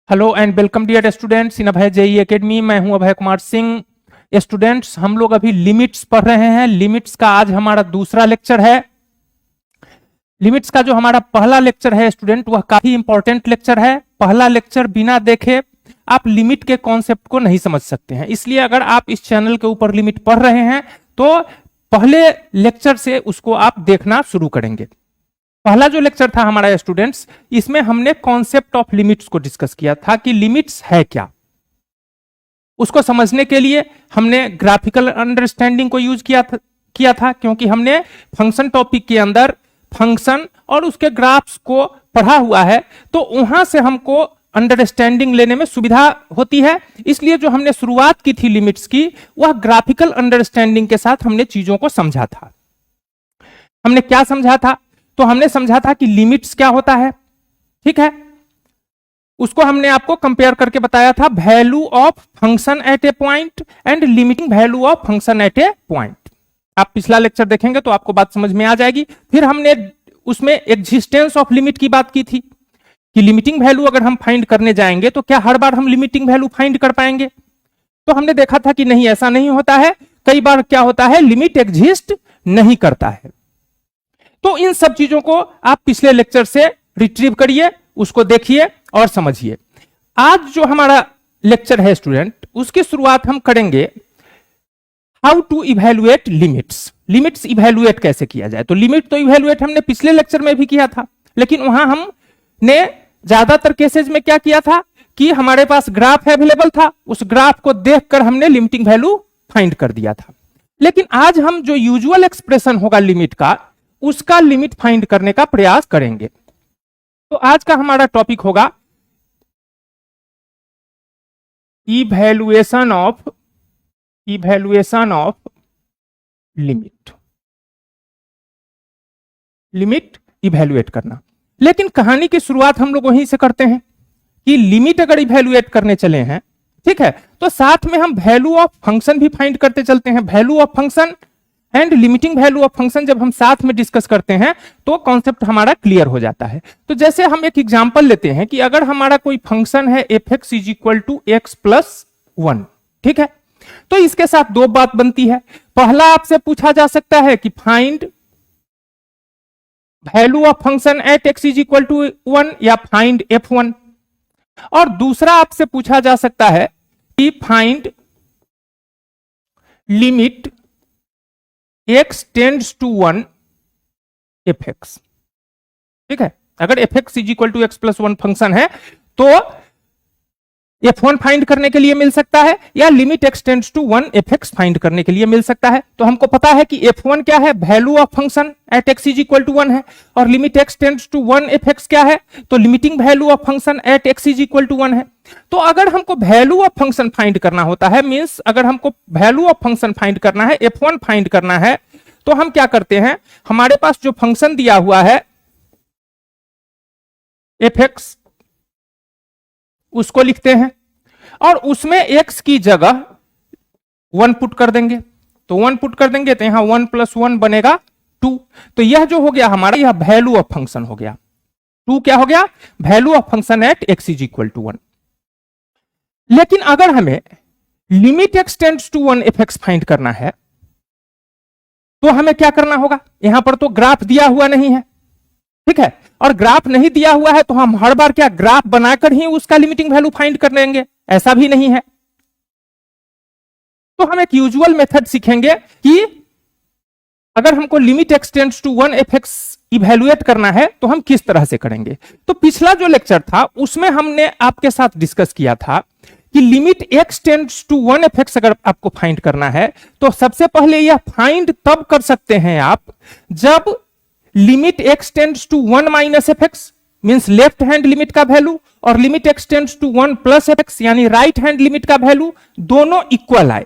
Hello and welcome dear students in Abhay JE academy. मैं हूं Abhay Kumar Singh. Students, हम लोग अभी लिमिट्स पढ़ रहे हैं। लिमिट्स का आज हमारा दूसरा लेक्चर है। लिमिट्स का जो हमारा पहला लेक्चर है स्टूडेंट, वह काफी इंपॉर्टेंट लेक्चर है। पहला लेक्चर बिना देखे आप लिमिट के कॉन्सेप्ट को नहीं समझ सकते हैं, इसलिए अगर आप इस चैनल के ऊपर लिमिट पढ़ रहे हैं तो पहले लेक्चर से उसको आप देखना शुरू करेंगे। पहला जो लेक्चर था हमारा स्टूडेंट्स, इसमें हमने कॉन्सेप्ट ऑफ लिमिट्स को डिस्कस किया था कि लिमिट्स है क्या। उसको समझने के लिए हमने ग्राफिकल अंडरस्टैंडिंग को यूज किया था क्योंकि हमने फंक्शन टॉपिक के अंदर फंक्शन और उसके ग्राफ्स को पढ़ा हुआ है, तो वहां से हमको अंडरस्टैंडिंग लेने में सुविधा होती है। इसलिए जो हमने शुरुआत की थी लिमिट्स की, वह ग्राफिकल अंडरस्टैंडिंग के साथ हमने चीजों को समझा था। हमने क्या समझा था? तो हमने समझा था कि लिमिट्स क्या होता है, ठीक है। उसको हमने आपको कंपेयर करके बताया था value of function eight A point and limiting value of function eight A point. आप पिछला लेक्चर देखेंगे तो आपको बात समझ में आ जाएगी। फिर हमने उसमें एग्जिस्टेंस ऑफ लिमिट की बात की थी कि लिमिटिंग वैल्यू अगर हम फाइंड करने जाएंगे तो क्या हर बार हम लिमिटिंग वैल्यू फाइंड कर पाएंगे? तो हमने देखा था कि नहीं, ऐसा नहीं होता है। कई बार क्या होता है, लिमिट एग्जिस्ट नहीं करता है। तो इन सब चीजों को आप पिछले लेक्चर से रिट्रीव करिए, उसको देखिए और समझिए। आज जो हमारा लेक्चर है स्टूडेंट, उसकी शुरुआत हम करेंगे how to evaluate limits. Limits evaluate कैसे किया जाए? तो लिमिट तो इवैल्यूएट हमने पिछले लेक्चर में भी किया था, लेकिन वहां हमने ज्यादातर केसेज में क्या किया था कि हमारे पास ग्राफ अवेलेबल था, उस ग्राफ को देखकर हमने लिमिटिंग वैल्यू फाइंड कर दिया था। लेकिन आज हम जो यूजुअल एक्सप्रेशन होगा लिमिट का, उसका लिमिट फाइंड करने का प्रयास करेंगे। तो आज का हमारा टॉपिक होगा evaluation of limit. Limit evaluate करना। लेकिन कहानी की शुरुआत हम लोग वहीं से करते हैं कि लिमिट अगर इवैल्यूएट करने चले हैं, ठीक है, तो साथ में हम वैल्यू ऑफ फंक्शन भी फाइंड करते चलते हैं। Value of function and limiting value of function जब हम साथ में डिस्कस करते हैं तो कॉन्सेप्ट हमारा क्लियर हो जाता है। तो जैसे हम एक एग्जांपल लेते हैं कि अगर हमारा कोई फंक्शन है f(x = x + 1), ठीक है, तो इसके साथ दो बात बनती है। पहला आपसे पूछा जा सकता है कि find value of function at x = 1 या फाइंड f1, और दूसरा आपसे पूछा जा सकता है कि find limit x tends to 1 fx, ठीक है। अगर fx = x + 1 फंक्शन है तो f1 फाइंड करने के लिए मिल सकता है या limit x tends to 1 fx find करने के लिए मिल सकता है। तो हमको पता है कि f1 क्या है, value of function at x = 1 है, और limit x tends to 1 fx क्या है, तो limiting value of function at x = 1 है। तो अगर हमको वैल्यू ऑफ फंक्शन फाइंड करना होता है, मींस अगर हमको वैल्यू ऑफ फंक्शन फाइंड करना है, f1 फाइंड करना है, तो हम क्या करते हैं, हमारे पास जो फंक्शन दिया हुआ है fx, उसको लिखते हैं और उसमें x की जगह 1 पुट कर देंगे। तो 1 पुट कर देंगे तो यहां 1 + 1 बनेगा 2। तो यह जो हो गया हमारा, यह वैल्यू ऑफ फंक्शन हो गया। 2 क्या हो गया, value of function at x = 1। लेकिन अगर हमें limit x tends to 1 fx find करना है तो हमें क्या करना होगा? यहां पर तो ग्राफ दिया हुआ नहीं है, ठीक है, और ग्राफ नहीं दिया हुआ है तो हम हर बार क्या ग्राफ बनाकर ही उसका लिमिटिंग वैल्यू फाइंड कर लेंगे? ऐसा भी नहीं है। तो हम एक यूजुअल मेथड सीखेंगे कि अगर हमको limit x tends to 1 fx evaluate करना है तो हम किस तरह से करेंगे। तो पिछला जो लेक्चर था उसमें हमने आपके साथ डिस्कस किया था कि limit x tends to 1 fx अगर आपको फाइंड करना है तो सबसे पहले यह फाइंड तब कर सकते हैं आप जब limit x tends to 1 - fx means left hand limit का वैल्यू और limit x tends to 1 + fx यानी राइट हैंड लिमिट का वैल्यू दोनों इक्वल आए।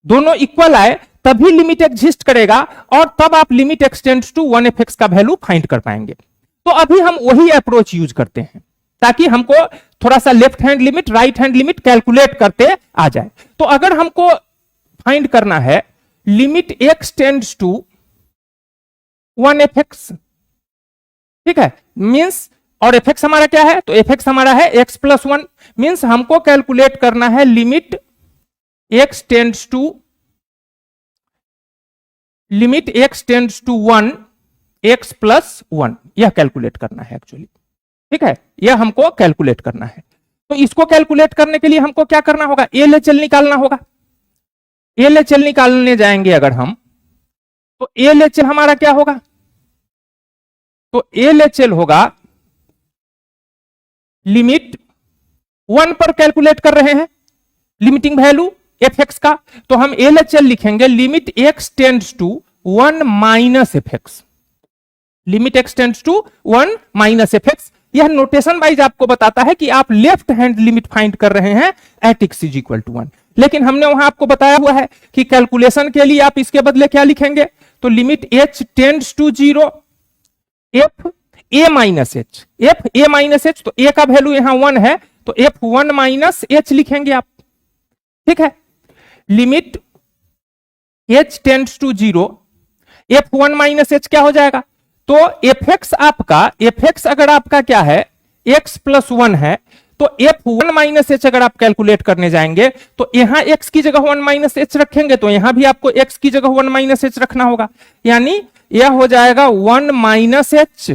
दोनों इक्वल आए तभी लिमिट एग्जिस्ट करेगा और तब आप limit x tends to 1 fx का वैल्यू फाइंड कर पाएंगे। तो अभी हम वही अप्रोच यूज करते हैं ताकि हमको थोड़ा सा left hand limit right hand limit calculate करते आ जाए। तो अगर हमको फाइंड करना है limit x tends to 1 fx, ठीक है, मींस और एफ एक्स हमारा क्या है, तो एफ एक्स हमारा है एक्स प्लस वन। मीन्स हमको कैलकुलेट करना है limit x tends to one x plus one, यह कैलकुलेट करना है एक्चुअली। ठीक है, यह हमको कैलकुलेट करना है। तो इसको कैलकुलेट करने के लिए हमको क्या करना होगा, एलएचएल निकालना होगा। एलएचएल निकालने जाएंगे अगर हम, तो एलएचएल हमारा क्या होगा, तो एलएचएल होगा लिमिट वन पर कैलकुलेट कर रहे हैं लिमिटिंग वैल्यू एफ एक्स का, तो हम एलएचएल लिखेंगे limit x tends to one minus f x, limit x tends to one minus f x. यह नोटेशन वाइज आपको बताता है कि आप लेफ्ट हैंड लिमिट फाइंड कर रहे हैं at x is equal to one. लेकिन हमने वहां आपको बताया हुआ है कि कैलकुलेशन के लिए आप इसके बदले क्या लिखेंगे, तो limit h tends to zero f a minus h, f a minus h, तो ए का वैल्यू यहां वन है, तो एफ वन माइनस एच लिखेंगे आप। ठीक है, limit h tends to zero f one minus h क्या हो जाएगा, तो एफ एक्स आपका, एफ एक्स अगर आपका क्या है एक्स प्लस वन है, तो एफ वन माइनस एच अगर आप कैलकुलेट करने जाएंगे तो यहां एक्स की जगह वन माइनस एच रखेंगे, तो यहां भी आपको एक्स की जगह वन माइनस एच रखना होगा, यानी यह हो जाएगा one minus H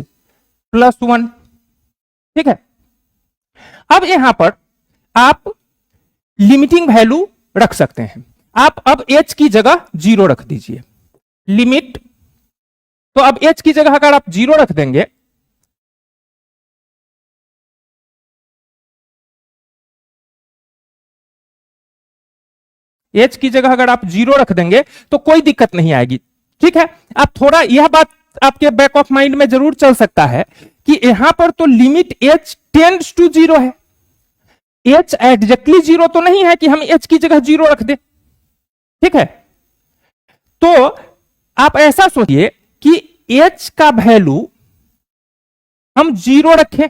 plus one. ठीक है, अब यहां पर आप लिमिटिंग वैल्यू रख सकते हैं। आप अब एच की जगह जीरो रख दीजिए, लिमिट, तो अब एच की जगह अगर आप जीरो रख देंगे, एच की जगह अगर आप जीरो रख देंगे तो कोई दिक्कत नहीं आएगी। ठीक है, आप थोड़ा यह बात आपके बैक ऑफ माइंड में जरूर चल सकता है कि यहां पर तो limit h tends to zero है, एच एग्जैक्टली जीरो तो नहीं है कि हम एच की जगह जीरो रख दे। ठीक है, तो आप ऐसा सोचिए कि एच का वैल्यू हम जीरो रखें,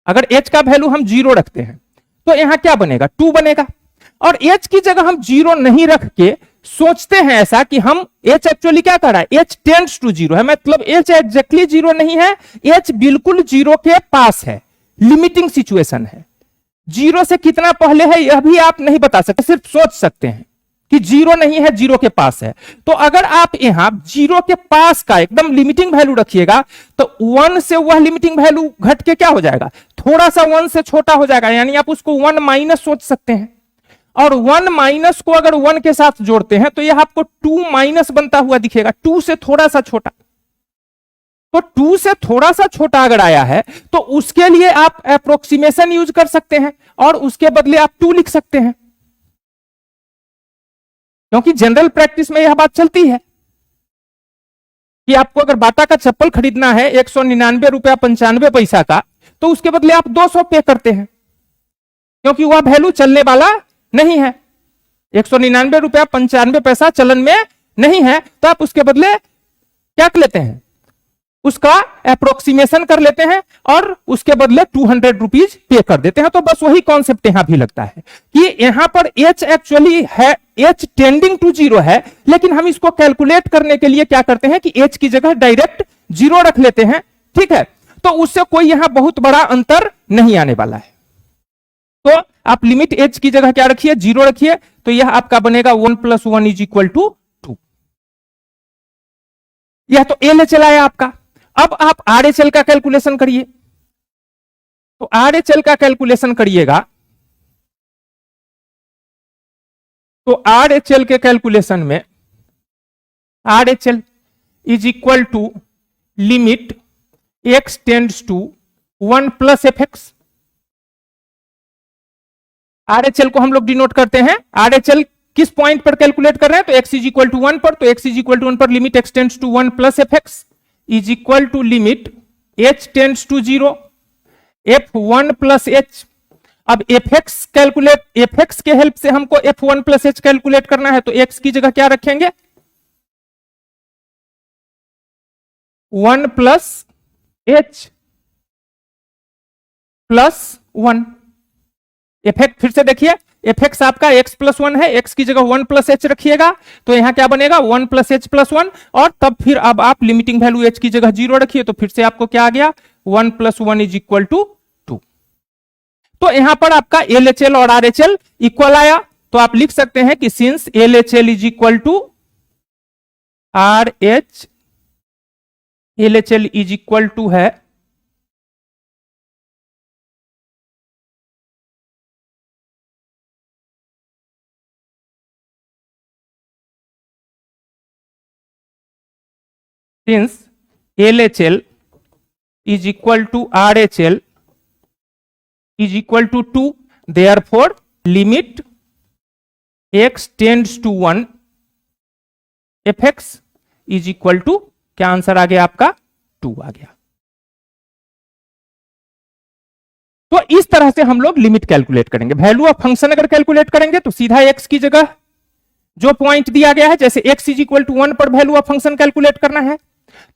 अगर एच का वैल्यू हम जीरो रखते हैं तो यहां क्या बनेगा, टू बनेगा। और एच की जगह हम जीरो नहीं रख के सोचते हैं ऐसा कि हम एच एक्चुअली क्या कर रहा है, एच टेंड्स टू जीरो है, मतलब एच एग्जैक्टली जीरो नहीं है, एच बिल्कुल जीरो के पास है, लिमिटिंग सिचुएशन है। जीरो से कितना पहले है यह भी आप नहीं बता सकते, सिर्फ सोच सकते हैं कि जीरो नहीं है, जीरो के पास है। तो अगर आप यहां जीरो के पास का एकदम लिमिटिंग वैल्यू रखिएगा तो वन से वह लिमिटिंग वैल्यू घट के क्या हो जाएगा, थोड़ा सा वन से छोटा हो जाएगा, यानी आप उसको वन माइनस सोच सकते हैं। और वन माइनस को अगर वन के साथ जोड़ते हैं तो यह आपको टू माइनस बनता हुआ दिखेगा, टू से थोड़ा सा छोटा। तो टू से थोड़ा सा छोटा अगर आया है तो उसके लिए आप अप्रोक्सीमेशन यूज कर सकते हैं और उसके बदले आप टू लिख सकते हैं, क्योंकि जनरल प्रैक्टिस में यह बात चलती है कि आपको अगर बाटा का चप्पल खरीदना है 199 रुपया 95 पैसा का, तो उसके बदले आप 200 पे करते हैं, क्योंकि वह वैल्यू चलने वाला नहीं है, 199 रुपया 95 पैसा चलन में नहीं है, तो आप उसके बदले क्या कर लेते हैं, उसका अप्रोक्सीमेशन कर लेते हैं और उसके बदले 200 रुपीज पे कर देते हैं। तो बस वही कॉन्सेप्ट यहां भी लगता है कि यहां पर एच एक्चुअली है, एच टेंडिंग टू जीरो है, लेकिन हम इसको कैलकुलेट करने के लिए क्या करते हैं कि एच की जगह डायरेक्ट जीरो रख लेते हैं। ठीक है, तो उससे कोई यहां बहुत बड़ा अंतर नहीं आने वाला है। तो आप लिमिट एच की जगह क्या रखिए, जीरो रखिए, तो यह आपका बनेगा one plus one is equal to two. यह तो एलएचएल आया आपका। अब आप आरएचएल का कैलकुलेशन करिए, तो आरएचएल का कैलकुलेशन करिएगा तो आरएचएल के कैलकुलेशन में RHL is equal to limit x tends to one plus f x. RHL को हम लोग डिनोट करते हैं, आरएचएल किस पॉइंट पर कैलकुलेट कर रहे हैं, तो x is equal to one पर, तो x is equal to one पर limit x tends to one plus f x is equal to limit h tends to zero f one plus h. अब f x calculate, f x के help से हमको f one plus h calculate करना है, तो x की जगह क्या रखेंगे, one plus h plus one. Effect फिर से देखिए, एफ एक्स आपका x प्लस वन है, x की जगह 1 प्लस एच रखिएगा तो यहां क्या बनेगा 1 प्लस एच प्लस वन, और तब फिर अब आप लिमिटिंग वैल्यू h की जगह 0 रखिए तो फिर से आपको क्या आ गया 1 plus one is equal to 2। तो यहां पर आपका LHL और RHL इक्वल आया, तो आप लिख सकते हैं कि since LHL is equal to RH, LHL is equal to है since LHL is equal to RHL is equal to 2, therefore limit x tends to 1 fx is equal to क्या आंसर आ गया आपका 2 आ गया। तो इस तरह से हम लोग लिमिट कैलकुलेट करेंगे। वैल्यू ऑफ फंक्शन अगर कैलकुलेट करेंगे तो सीधा x की जगह जो पॉइंट दिया गया है, जैसे x इज इक्वल टू 1 पर वैल्यू ऑफ फंक्शन कैलकुलेट करना है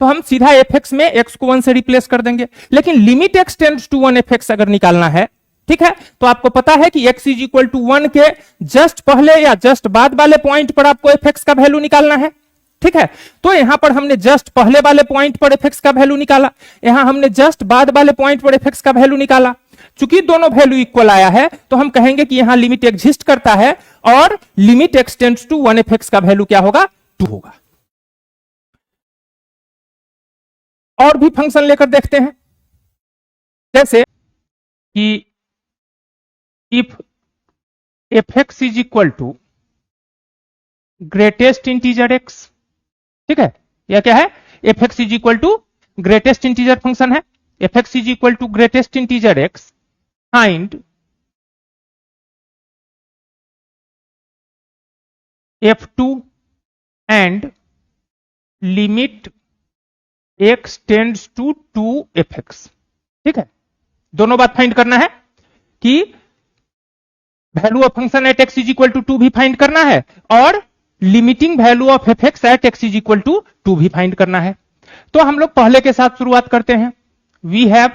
तो हम सीधा fx में x को 1 से रिप्लेस कर देंगे। लेकिन limit x tends to 1 fx अगर निकालना है, ठीक है, तो आपको पता है कि x इज इक्वल टू 1 के जस्ट पहले या जस्ट बाद वाले पॉइंट पर आपको fx का वैल्यू निकालना है, ठीक है। तो यहां पर हमने जस्ट पहले वाले पॉइंट पर fx का वैल्यू निकाला, यहां हमने जस्ट बाद वाले पॉइंट पर fx का वैल्यू निकाला। चूंकि दोनों वैल्यू इक्वल आया है तो हम कहेंगे कि यहां लिमिट एग्जिस्ट करता है और limit x tends to 1 fx का वैल्यू क्या होगा 2 होगा। और भी फंक्शन लेकर देखते हैं, जैसे कि if fx is equal to greatest integer x, ठीक है, यह क्या है fx is equal to greatest integer function है। fx is equal to greatest integer x, find f2 and limit x tends to 2 fx, ठीक है। दोनों बात फाइंड करना है कि value of function at x is equal to 2 भी find करना है और limiting value of fx at x is equal to 2 भी फाइंड करना है। तो हम लोग पहले के साथ शुरुआत करते हैं। We have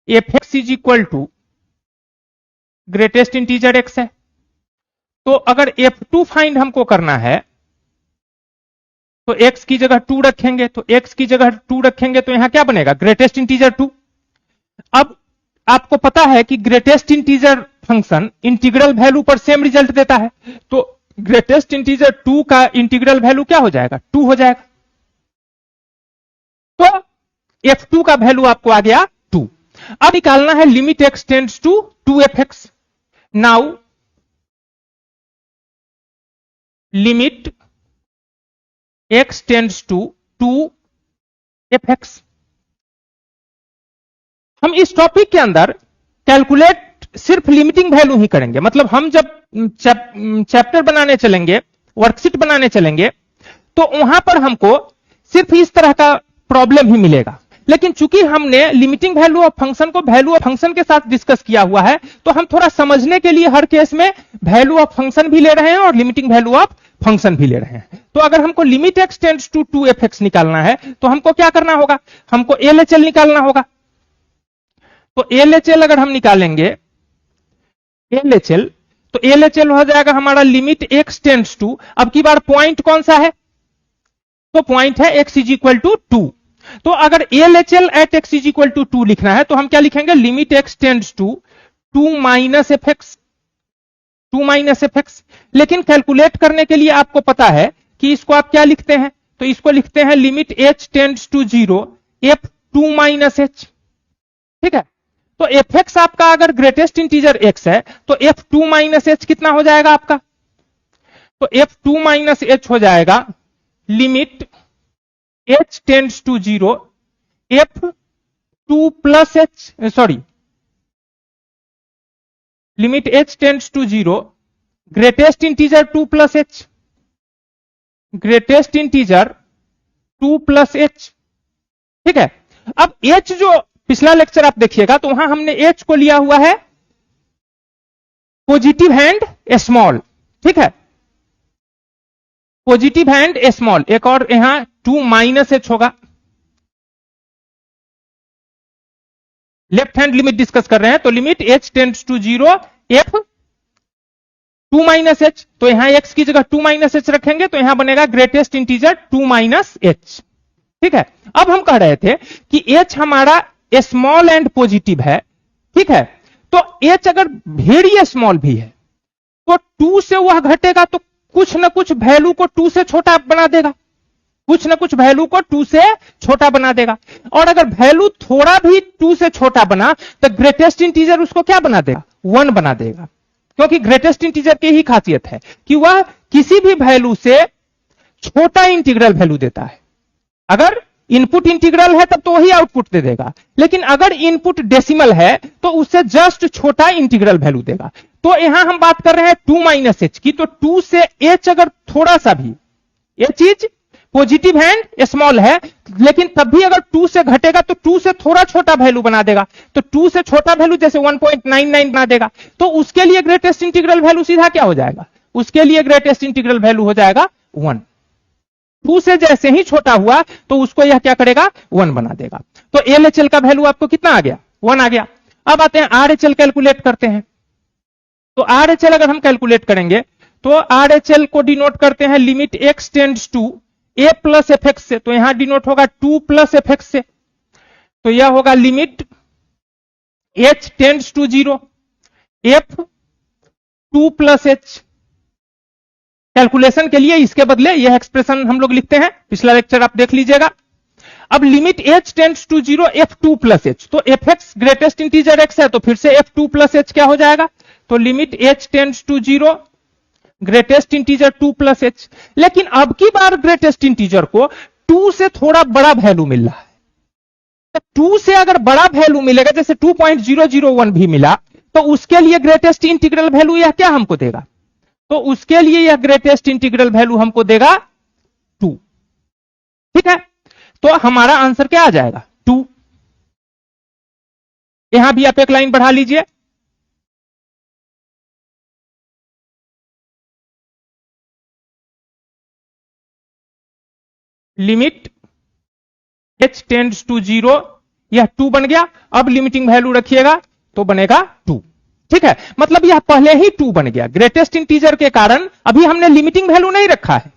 fx is equal to greatest integer x है, तो अगर f2 फाइंड हमको करना है तो x की जगह 2 रखेंगे, तो x की जगह 2 रखेंगे तो यहां क्या बनेगा ग्रेटेस्ट इंटीजर 2। अब आपको पता है कि greatest integer function integral value पर सेम रिजल्ट देता है, तो ग्रेटेस्ट इंटीजर 2 का इंटीग्रल वैल्यू क्या हो जाएगा 2 हो जाएगा। तो f2 का वैल्यू आपको आ गया 2। अब निकालना है limit x tends to 2 fx। Now limit x tends to 2 fx। हम इस टॉपिक के अंदर कैलकुलेट सिर्फ लिमिटिंग वैल्यू ही करेंगे, मतलब हम जब चैप्टर बनाने चलेंगे, वर्कशीट बनाने चलेंगे, तो वहां पर हमको सिर्फ इस तरह का प्रॉब्लम ही मिलेगा। लेकिन चूंकि हमने लिमिटिंग वैल्यू ऑफ फंक्शन को वैल्यू ऑफ फंक्शन के साथ डिस्कस किया हुआ है, तो हम थोड़ा समझने के लिए हर केस में वैल्यू ऑफ फंक्शन भी ले रहे हैं और लिमिटिंग वैल्यू ऑफ फंक्शन भी ले रहे हैं। तो अगर हमको limit x tends to 2 fx निकालना है तो हमको क्या करना होगा, हमको LHL निकालना होगा। तो LHL अगर हम निकालेंगे LHL, तो LHL हो जाएगा हमारा लिमिट x टेंड्स टू, अब की बार पॉइंट कौन सा है, तो पॉइंट है x इज इक्वल टू 2। तो अगर LHL at x is equal to 2 लिखना है तो हम क्या लिखेंगे limit x tends to 2 minus fx, 2 minus fx। लेकिन कैलकुलेट करने के लिए आपको पता है कि इसको आप क्या लिखते हैं, तो इसको लिखते हैं limit h tends to 0 f2 minus h, ठीक है। तो fx आपका अगर ग्रेटेस्ट इंटीजर x है तो f2 माइनस h कितना हो जाएगा आपका, तो f2 माइनस h हो जाएगा limit h tends to 0 f2 plus h, sorry, limit h tends to 0 greatest integer 2 plus h, greatest integer 2 plus h, ठीक है। अब h जो पिछला लेक्चर आप देखिएगा तो वहां हमने h को लिया हुआ है पॉजिटिव हैंड स्मॉल, ठीक है, पॉजिटिव हैंड स्मॉल। एक और यहां 2 माइनस h होगा, लेफ्ट हैंड लिमिट डिस्कस कर रहे हैं, तो limit h tends to 0 f 2 minus h, तो यहां एक्स की जगह 2 माइनस एच रखेंगे तो यहां बनेगा ग्रेटेस्ट इंटीजर 2 माइनस एच। ठीक है, अब हम कह रहे थे कि एच हमारा स्मॉल एंड पॉजिटिव है। ठीक है, तो एच अगर वेरी स्मॉल भी है तो 2 से वह घटेगा तो कुछ ना कुछ वैल्यू को 2 से छोटा बना देगा, कुछ ना कुछ वैल्यू को 2 से छोटा बना देगा। और अगर वैल्यू थोड़ा भी 2 से छोटा बना तो ग्रेटेस्ट इंटीजर उसको क्या बना देगा, 1 बना देगा, क्योंकि ग्रेटेस्ट इंटीजर की ही खासियत है कि वह किसी भी वैल्यू से छोटा इंटीग्रल वैल्यू देता है। अगर इनपुट इंटीग्रल है तब तो वही आउटपुट दे देगा, लेकिन अगर इनपुट डेसिमल है तो उससे जस्ट छोटा इंटीग्रल वैल्यू देगा। तो यहां हम बात कर रहे हैं 2 माइनस एच की, तो 2 से एच अगर थोड़ा सा भी, ये चीज पॉजिटिव एंड स्मॉल है, लेकिन तब भी अगर 2 से घटेगा तो 2 से थोड़ा छोटा वैल्यू बना देगा। तो 2 से छोटा वैल्यू जैसे 1.99 बना देगा, तो उसके लिए ग्रेटेस्ट इंटीग्रल वैल्यू सीधा क्या हो जाएगा, उसके लिए ग्रेटेस्ट इंटीग्रल वैल्यू हो जाएगा 1। 2 से जैसे ही छोटा हुआ तो उसको यह क्या करेगा, 1 बना देगा। तो एलएचएल का वैल्यू आपको कितना आ गया, 1 आ गया। अब आते हैं आरएचएल कैलकुलेट करते हैं। तो आरएचएल अगर हम कैलकुलेट करेंगे तो आरएचएल को डिनोट करते हैं limit x tends to a plus f x से, तो यहां डिनोट होगा 2 प्लस एफ एक्स से, तो यह होगा limit h tends to 0 f 2 plus h. Calculation के लिए इसके बदले यह एक्सप्रेशन हम लोग लिखते हैं, पिछला लेक्चर आप देख लीजिएगा। अब limit h tends to 0 f 2 plus h, तो f x greatest integer x है तो फिर से एफ 2 प्लस एच क्या हो जाएगा, तो limit h tends to 0 greatest integer 2 plus h. लेकिन अब की बार ग्रेटेस्ट इंटीजर को 2 से थोड़ा बड़ा वैल्यू मिल रहा है। 2 से अगर बड़ा वैल्यू मिलेगा, जैसे 2.001 भी मिला, तो उसके लिए ग्रेटेस्ट इंटीग्रल वैल्यू यह क्या हमको देगा, तो उसके लिए यह ग्रेटेस्ट इंटीग्रल वैल्यू हमको देगा 2। ठीक है, तो हमारा आंसर क्या आ जाएगा, 2। यहां भी आप एक लाइन बढ़ा लीजिए, लिमिट h टेंड्स टू 0, यह 2 बन गया। अब लिमिटिंग वैल्यू रखिएगा तो बनेगा 2। ठीक है, मतलब यह पहले ही 2 बन गया। ग्रेटेस्ट इंटीजर के कारण अभी हमने लिमिटिंग वैल्यू नहीं रखा है,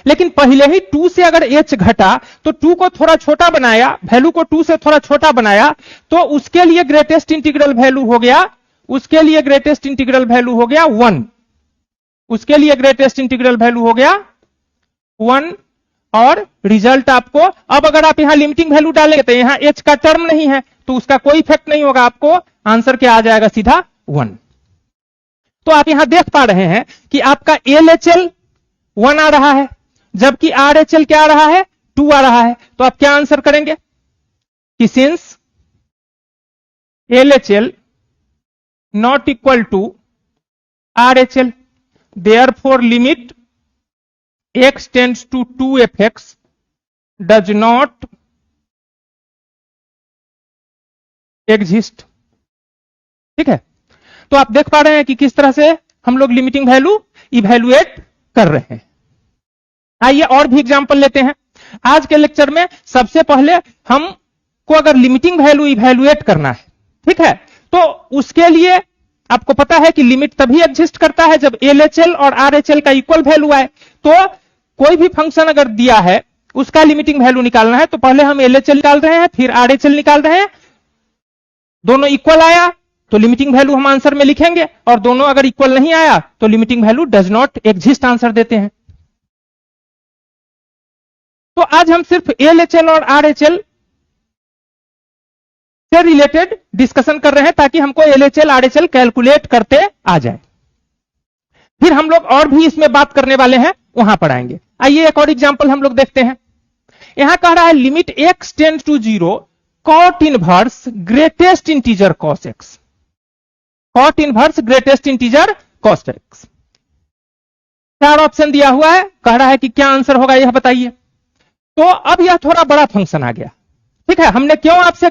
लेकिन पहले ही 2 से अगर h घटा तो 2 को थोड़ा छोटा बनाया, वैल्यू को 2 से थोड़ा छोटा बनाया, तो उसके लिए ग्रेटेस्ट इंटीग्रल वैल्यू हो गया, उसके लिए ग्रेटेस्ट इंटीग्रल वैल्यू हो गया 1, उसके लिए ग्रेटेस्ट इंटीग्रल वैल्यू हो गया 1। और रिजल्ट आपको, अब अगर आप यहां लिमिटिंग वैल्यू डालेंगे तो यहां h का टर्म नहीं है तो उसका कोई इफेक्ट नहीं होगा, आपको आंसर क्या आ जाएगा, सीधा 1। तो आप यहां देख पा रहे हैं कि आपका LHL 1 आ रहा है, जबकि RHL क्या आ रहा है, 2 आ रहा है। तो आप क्या आंसर करेंगे कि since LHL not equal to RHL, therefore limit x tends to 2fx does not exist। ठीक है, तो आप देख पा रहे हैं कि किस तरह से हम लोग लिमिटिंग वैल्यू इवैल्यूएट कर रहे हैं। आइए और भी एग्जांपल लेते हैं। आज के लेक्चर में सबसे पहले हमको अगर लिमिटिंग वैल्यू इवैल्यूएट करना है, ठीक है, तो उसके लिए आपको पता है कि लिमिट तभी एग्जिस्ट करता है जब LHL और RHL का इक्वल वैल्यू आए। तो कोई भी फंक्शन अगर दिया है उसका लिमिटिंग वैल्यू निकालना है, तो पहले हम LHL निकाल रहे हैं, फिर RHL निकाल रहे हैं। दोनों इक्वल आया तो लिमिटिंग वैल्यू हम आंसर में लिखेंगे, और दोनों अगर इक्वल नहीं आया तो limiting value does not exist answer देते हैं। तो आज हम सिर्फ LHL और RHL से रिलेटेड डिस्कशन कर रहे हैं ताकि हमको LHL RHL कैलकुलेट करते आ जाए। फिर हम लोग और भी इसमें बात करने वाले हैं, वहां पर आएंगे। आइए एक और एग्जांपल हम लोग देखते हैं। यहां कह रहा है limit x tends to 0 cot inverse greatest integer cos x, cot inverse greatest integer cos x। 4 option दिया हुआ है, कह रहा है कि क्या आंसर होगा यह बताइए। तो अब यह थोड़ा बड़ा फंक्शन आ गया। ठीक है, हमने क्यों आपसे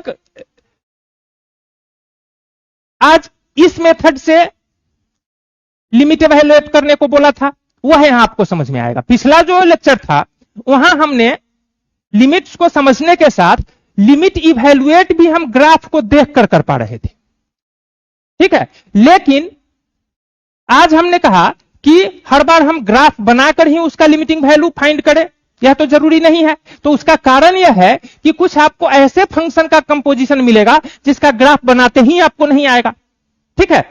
आज इस मेथड से लिमिट इवैल्यूएट करने को बोला था, वह यहां आपको समझ में आएगा। पिछला जो लेक्चर था वहां हमने लिमिट्स को समझने के साथ लिमिट इवैल्यूएट भी हम ग्राफ को देखकर कर पा रहे थे। ठीक है, लेकिन आज हमने कहा कि हर बार हम ग्राफ बनाकर ही उसका लिमिटिंग वैल्यू फाइंड करें, यह तो जरूरी नहीं है। तो उसका कारण यह है कि कुछ आपको ऐसे फंक्शन का कंपोजिशन मिलेगा जिसका ग्राफ बनाते ही आपको नहीं आएगा। ठीक है,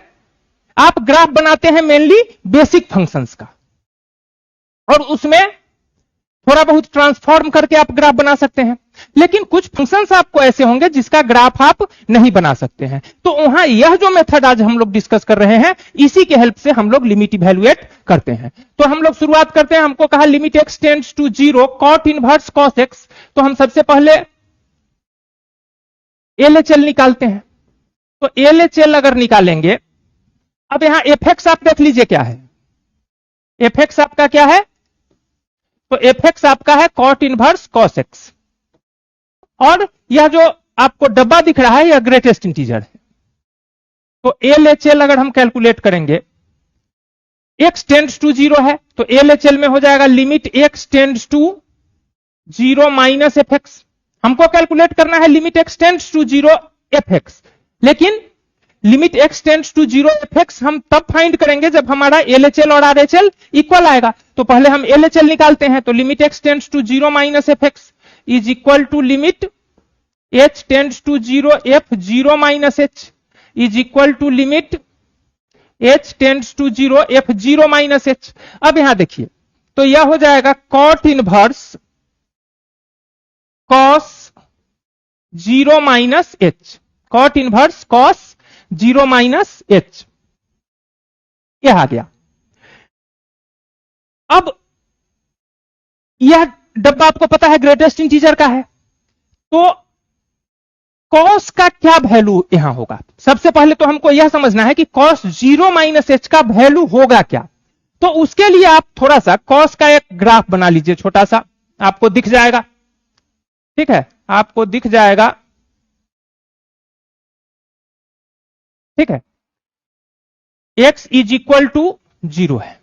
आप ग्राफ बनाते हैं मेनली बेसिक फंक्शंस का, और उसमें थोड़ा बहुत ट्रांसफॉर्म करके आप ग्राफ बना सकते हैं, लेकिन कुछ फंक्शंस आपको ऐसे होंगे जिसका ग्राफ आप नहीं बना सकते हैं। तो वहां यह जो मेथड आज हम लोग डिस्कस कर रहे हैं, इसी के हेल्प से हम लोग लिमिट इवैल्यूएट करते हैं। तो हम लोग शुरुआत करते हैं। हमको कहा limit x tends to 0 cot inverse cos x। तो हम सबसे पहले LHL निकालते हैं। तो LHL अगर निकालेंगे, अब यहां fx आप देख लीजिए क्या है। fx आपका क्या है? तो fx आपका है कॉट इनवर्स कॉस x, और यह जो आपको डब्बा दिख रहा है यह ग्रेटेस्ट इंटीजर है। तो LHL अगर हम कैलकुलेट करेंगे, x टेंड्स टू 0 है, तो LHL में हो जाएगा limit x tends to 0 minus fx। हमको कैलकुलेट करना है limit x tends to 0 fx, लेकिन limit x tends to 0 fx हम तब फाइंड करेंगे जब हमारा LHL और RHL इक्वल आएगा। तो पहले हम LHL निकालते हैं। तो limit x tends to 0 minus fx is equal to limit h tends to 0 f 0 minus h is equal to limit h tends to 0 f 0 minus h। अब यहां देखिए, तो यह हो जाएगा cot inverse cos 0 minus h, cot inverse cos 0 minus h, यह आ गया। अब यह डब्बा आपको पता है ग्रेटेस्ट इंटीजर का है, तो कॉस का क्या वैल्यू यहां होगा? सबसे पहले तो हमको यह समझना है कि कॉस 0 माइनस h का वैल्यू होगा क्या। तो उसके लिए आप थोड़ा सा कॉस का एक ग्राफ बना लीजिए, छोटा सा, आपको दिख जाएगा। ठीक है, आपको दिख जाएगा। ठीक है, x इज इक्वल टू 0 है।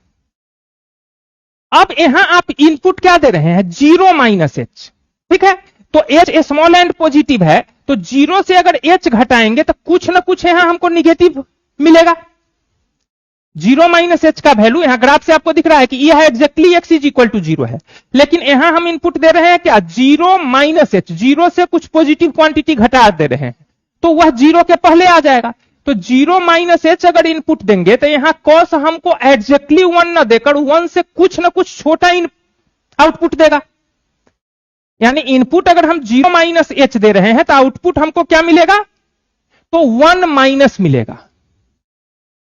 अब यहां आप इनपुट क्या दे रहे हैं? 0 माइनस h। ठीक है, तो h स्मॉल एंड पॉजिटिव है, तो 0 से अगर h घटाएंगे तो कुछ ना कुछ यहां हमको निगेटिव मिलेगा। 0 माइनस h का वैल्यू यहां ग्राफ से आपको दिख रहा है कि यह exactly x is equal to 0 है, लेकिन यहां हम इनपुट दे रहे हैं क्या? 0 माइनस h, 0 से कुछ पॉजिटिव क्वांटिटी घटा दे रहे हैं, तो वह 0 के पहले आ जाएगा। तो 0 माइनस h अगर इनपुट देंगे तो यहां कॉस हमको एग्जैक्टली 1 ना देकर 1 से कुछ ना कुछ छोटा आउटपुट देगा। यानी इनपुट अगर हम 0 माइनस h दे रहे हैं तो आउटपुट हमको क्या मिलेगा? तो 1 माइनस मिलेगा।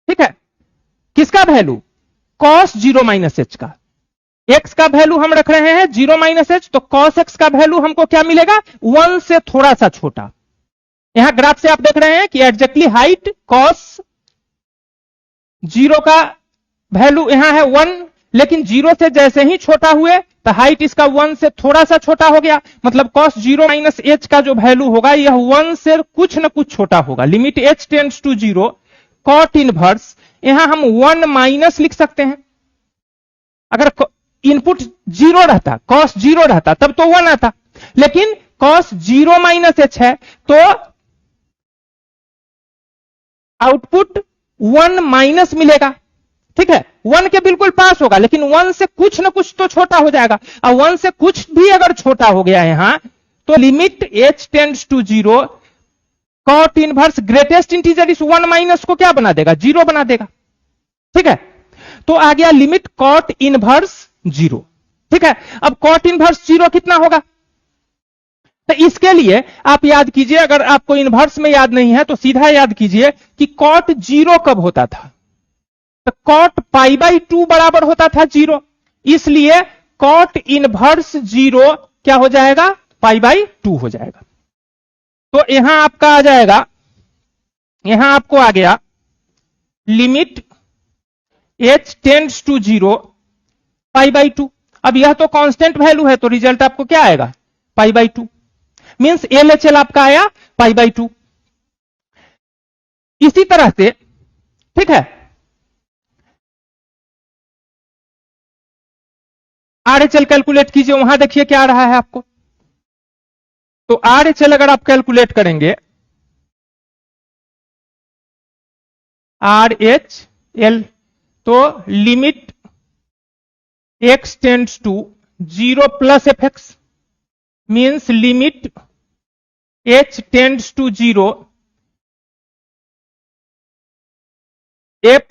ठीक है, किसका वैल्यू? कॉस 0 माइनस h का। x का वैल्यू हम रख रहे हैं 0 माइनस h, तो कॉस x का वैल्यू हमको क्या मिलेगा? 1 से थोड़ा सा छोटा। यहां ग्राफ से आप देख रहे हैं कि एग्जैक्टली हाइट कॉस 0 का वैल्यू यहां है 1, लेकिन 0 से जैसे ही छोटा हुए तो हाइट इसका 1 से थोड़ा सा छोटा हो गया। मतलब कॉस 0 माइनस h का जो वैल्यू होगा यह 1 से कुछ ना कुछ छोटा होगा। Limit h tends to 0 cot inverse, यहां हम 1 माइनस लिख सकते हैं। अगर इनपुट 0 रहता, कॉस 0 रहता, तब तो 1 आता, लेकिन कॉस 0 माइनस h है, तो आउटपुट 1 माइनस मिलेगा। ठीक है, 1 के बिल्कुल पास होगा, लेकिन 1 से कुछ ना कुछ तो छोटा हो जाएगा। और 1 से कुछ भी अगर छोटा हो गया यहां, तो limit h tends to 0 cot inverse greatest integer इस 1 माइनस को क्या बना देगा? 0 बना देगा। ठीक है, तो आ गया लिमिट कॉट इनवर्स 0। ठीक है, अब कॉट इनवर्स 0 कितना होगा? तो इसके लिए आप याद कीजिए, अगर आपको इनवर्स में याद नहीं है तो सीधा याद कीजिए कि कॉट 0 कब होता था? तो कॉट पाई बाई 2 बराबर होता था 0, इसलिए कॉट इनवर्स 0 क्या हो जाएगा? पाई बाई 2 हो जाएगा। तो यहां आपका आ जाएगा, यहां आपको आ गया limit h tends to 0 pi by 2। अब यह तो कांस्टेंट वैल्यू है, तो रिजल्ट आपको क्या आएगा? पाई बाई 2। मींस LHL आपका आया पाई बाई 2। इसी तरह से, ठीक है, RHL कैलकुलेट कीजिए। वहां देखिए क्या आ रहा है आपको। तो RHL अगर आप कैलकुलेट करेंगे, RHL, तो limit x tends to 0 plus f x means limit h tends to 0 f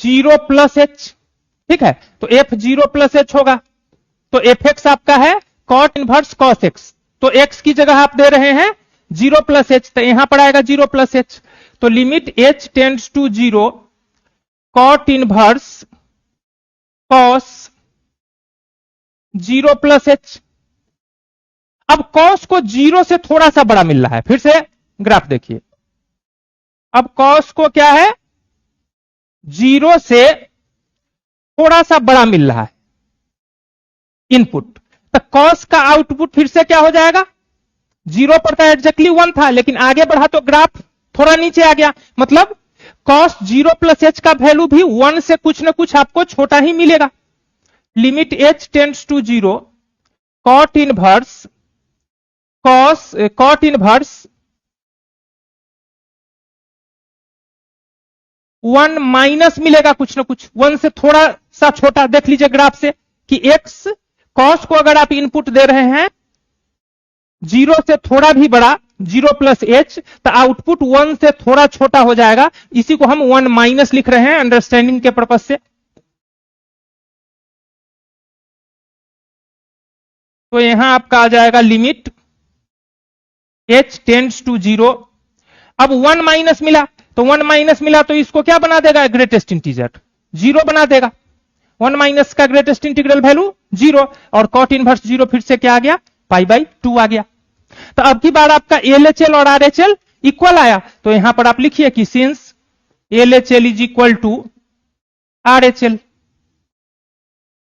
0 plus h. ठीक है, तो एफ 0 प्लस एच होगा, तो एफ एक्स आपका है कॉट इनवर्स कॉस एक्स, तो एक्स की जगह आप दे रहे हैं 0 प्लस एच, तो यहां पर आएगा 0 प्लस एच, तो limit h tends to 0 cot inverse cos 0 plus h. अब कॉस को 0 से थोड़ा सा बड़ा मिल रहा है, फिर से ग्राफ देखिए, अब कॉस को क्या है 0 से थोड़ा सा बड़ा मिल रहा है इनपुट, तो कॉस का आउटपुट फिर से क्या हो जाएगा 0 पर था एग्जैक्टली 1 था, लेकिन आगे बढ़ा तो ग्राफ थोड़ा नीचे आ गया, मतलब कॉस 0 प्लस एच का वैल्यू भी 1 से कुछ ना कुछ आपको छोटा ही मिलेगा। Limit h tends to 0 cot inverse cot inverse 1 minus मिलेगा कुछ ना कुछ 1 से थोड़ा सा छोटा। देख लीजिए ग्राफ से कि x कॉस को अगर आप इनपुट दे रहे हैं 0 से थोड़ा भी बड़ा 0 प्लस एच, तो आउटपुट 1 से थोड़ा छोटा हो जाएगा, इसी को हम 1 माइनस लिख रहे हैं अंडरस्टैंडिंग के पर्पज से। तो यहां आपका आ जाएगा लिमिट h टेंड्स टू 0, अब 1 माइनस मिला, तो 1 माइनस मिला तो इसको क्या बना देगा ग्रेटेस्ट इंटीजर 0 बना देगा, 1 माइनस का ग्रेटेस्ट इंटीग्रल वैल्यू 0, और कॉट इनवर्स 0 फिर से क्या आ गया पाई बाई 2 आ गया। तो अब की बार आपका LHL और RHL इक्वल आया, तो यहां पर आप लिखिए कि since LHL is equal to RHL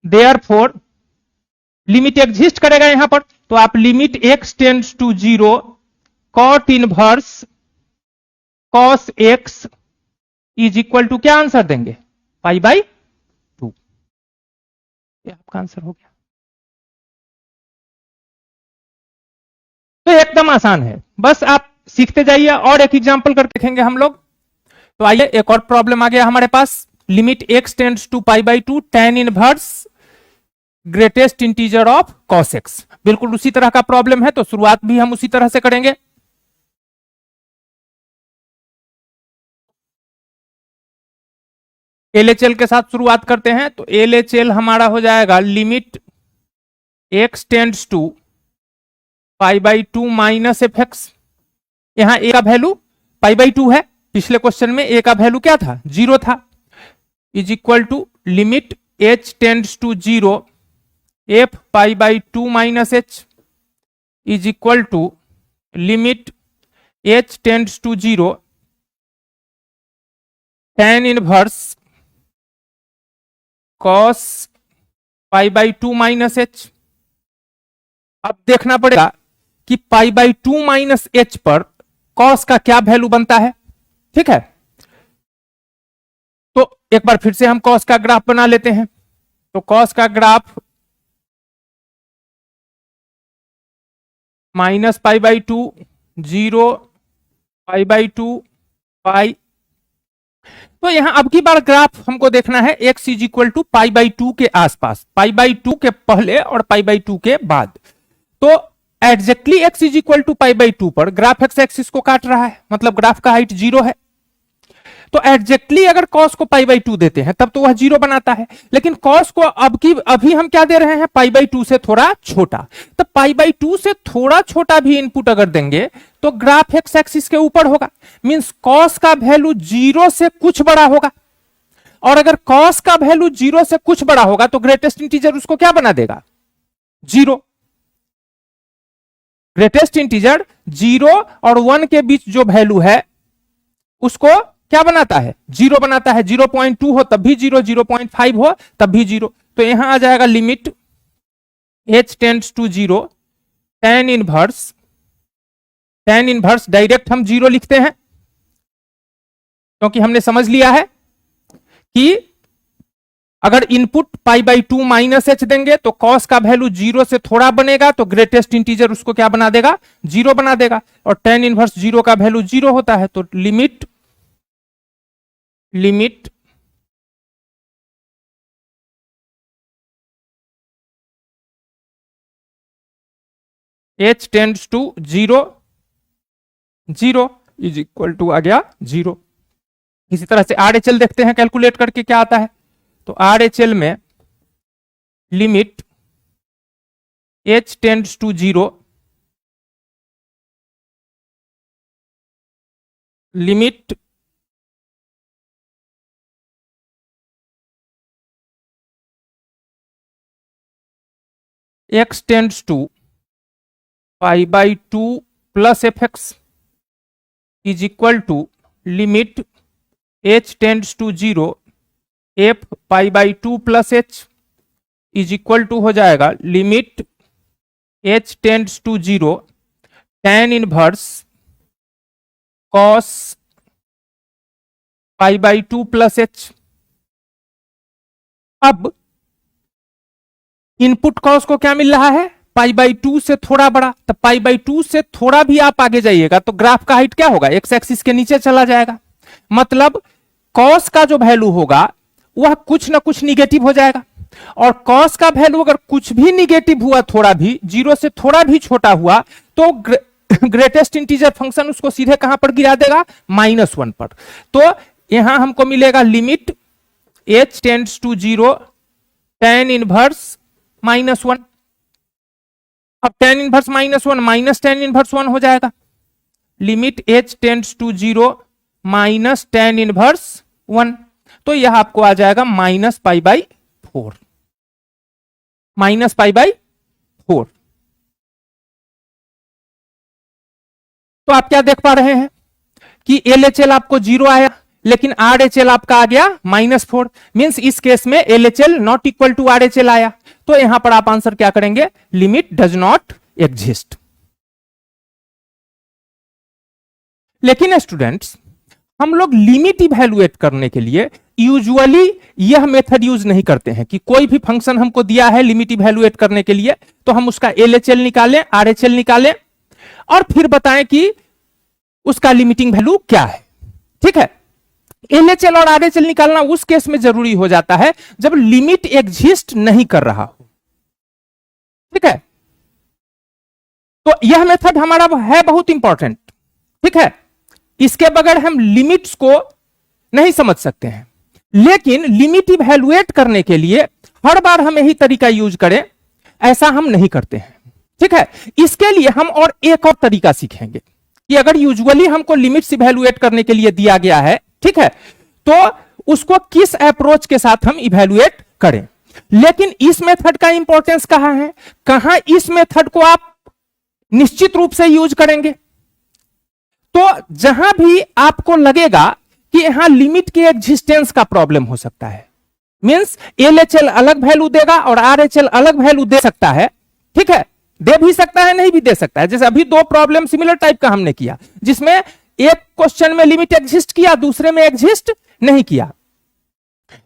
therefore limit exist करेगा यहां पर, तो आप limit x tends to 0 cot inverse cos x is equal to क्या आंसर देंगे पाई बाई 2, ये आपका आंसर हो गया। तो एकदम आसान है, बस आप सीखते जाइए, और एक एग्जांपल करके देखेंगे हम लोग। तो आइए एक और प्रॉब्लम आ गया हमारे पास, limit x tends to pi by 2 tan inverse greatest integer of cos x, बिल्कुल उसी तरह का प्रॉब्लम है, तो शुरुआत भी हम उसी तरह से करेंगे। LHL के साथ शुरुआत करते हैं, तो LHL हमारा हो जाएगा limit x tends to pi by 2 minus f x, यहां a का वैल्यू पाई बाई 2 है, पिछले क्वेश्चन में a का वैल्यू क्या था 0 था, is equal to limit h tends to 0 f pi by 2 minus h is equal to limit h tends to 0 tan inverse cos pi by 2 minus h। अब देखना पड़ेगा कि पाई बाई 2 माइनस एच पर cos का क्या value बनता है। ठीक है, तो एक बार फिर से हम cos का ग्राफ बना लेते हैं, तो cos का graph minus pi by 2 0 pi by 2 पाई, तो यहां अब की बार ग्राफ हमको देखना है x is equal to pi by 2 के आसपास, पाई बाई 2 के पहले और पाई बाई 2 के बाद। तो exactly x is equal to pi by 2 पर ग्राफ एक्स एक्सिस को काट रहा है, मतलब ग्राफ का हाइट 0 है, तो एग्जैक्टली अगर cos को पाई बाई 2 देते हैं तब तो वह 0 बनाता है, लेकिन cos को अभी हम क्या दे रहे हैं पाई बाई 2 से थोड़ा छोटा, तो पाई बाई 2 से थोड़ा छोटा भी इनपुट अगर देंगे तो ग्राफ एक्स एक्सिस के ऊपर होगा, मींस cos का वैल्यू 0 से कुछ बड़ा होगा, और अगर cos का वैल्यू 0 से कुछ बड़ा होगा तो ग्रेटेस्ट इंटीजर उसको क्या बना देगा 0। ग्रेटेस्ट इंटीजर 0 और 1 के बीच जो वैल्यू है उसको क्या बनाता है 0 बनाता है, 0.2 हो तब भी 0, 0.5 हो तब भी 0, तो यहां आ जाएगा limit h tends to 0 tan inverse direct हम 0 लिखते हैं क्योंकि हमने समझ लिया है कि अगर input pi by 2 minus H देंगे तो cos का वैल्यू 0 से थोड़ा बनेगा, तो ग्रेटेस्ट इंटीजर उसको क्या बना देगा 0 बना देगा, और tan इनवर्स 0 का वैल्यू 0 होता है, तो limit h tends to 0, 0 is equal to आ गया 0। इसी तरह से RHL देखते हैं कैलकुलेट करके क्या आता है। तो RHL में limit h tends to 0, limit x tends to π/2 plus fx is equal to limit h tends to 0 f π/2 plus h is equal to हो जाएगा limit h tends to 0 tan inverse cos π/2 plus h। अब input cos को क्या मिल रहा है, π/2 से थोड़ा बड़ा, तो π/2 से थोड़ा भी आप आगे जाइएगा तो ग्राफ का हाइट क्या होगा, एक्स एक्सिस के नीचे चला जाएगा। मतलब कॉस का जो वैल्यू होगा वह कुछ ना कुछ निगेटिव हो जाएगा, और कॉस का वैल्यू अगर कुछ भी निगेटिव हुआ, थोड़ा भी, 0 से थोड़ा भी छोटा हुआ, तो ग्रेटेस्ट इंटीजर फंक्शन उसको सीधे कहां पर गिरा देगा, -1 पर। तो यहां हमको मिलेगा limit h tends to 0 tan inverse -1। अब tan inverse -1 minus tan inverse 1 हो जाएगा, limit h tends to 0 minus tan inverse 1। तो यह आपको आ जाएगा -π/4, -π/4। तो आप क्या देख पा रहे हैं कि LHL आपको 0 आया, लेकिन RHL आपका आ गया -4। मींस इस केस में LHL not equal to RHL आया। तो यहां पर आप आंसर क्या करेंगे, लिमिट डज नॉट एग्जिस्ट। लेकिन स्टूडेंट्स, हम लोग लिमिट इवैल्यूएट करने के लिए यूजुअली यह मेथड यूज नहीं करते हैं कि कोई भी फंक्शन हमको दिया है लिमिट इवैल्यूएट करने के लिए, तो हम उसका LHL निकालें, RHL निकालें और फिर बताएं कि उसका लिमिटिंग वैल्यू क्या है। ठीक है, LHL और RHL निकालना उस केस में जरूरी हो जाता है जब लिमिट एग्जिस्ट नहीं कर रहा हो। ठीक है, तो यह मेथड हमारा है बहुत इंपॉर्टेंट। ठीक है, इसके बगैर हम लिमिट्स को नहीं समझ सकते हैं। लेकिन लिमिट इवैल्यूएट करने के लिए हर बार हम यही तरीका यूज करें, ऐसा हम नहीं करते हैं। ठीक है, इसके लिए हम और एक और तरीका सीखेंगे कि अगर यूजुअली हमको लिमिट्स इवैल्यूएट करने के लिए दिया गया है, ठीक है, तो उसको किस अप्रोच के साथ हम इवैल्यूएट करें। लेकिन इस मेथड का इंपॉर्टेंस कहां है, कहां इस मेथड को आप निश्चित रूप से यूज करेंगे। तो जहां भी आपको लगेगा कि यहां लिमिट के एग्जिस्टेंस का प्रॉब्लम हो सकता है, मींस LHL अलग वैल्यू देगा और RHL अलग वैल्यू दे सकता है। ठीक है, दे भी सकता है, नहीं भी दे सकता है। जैसे अभी दो प्रॉब्लम सिमिलर टाइप का हमने किया, जिसमें एक क्वेश्चन में लिमिट एग्जिस्ट किया, दूसरे में एग्जिस्ट नहीं किया।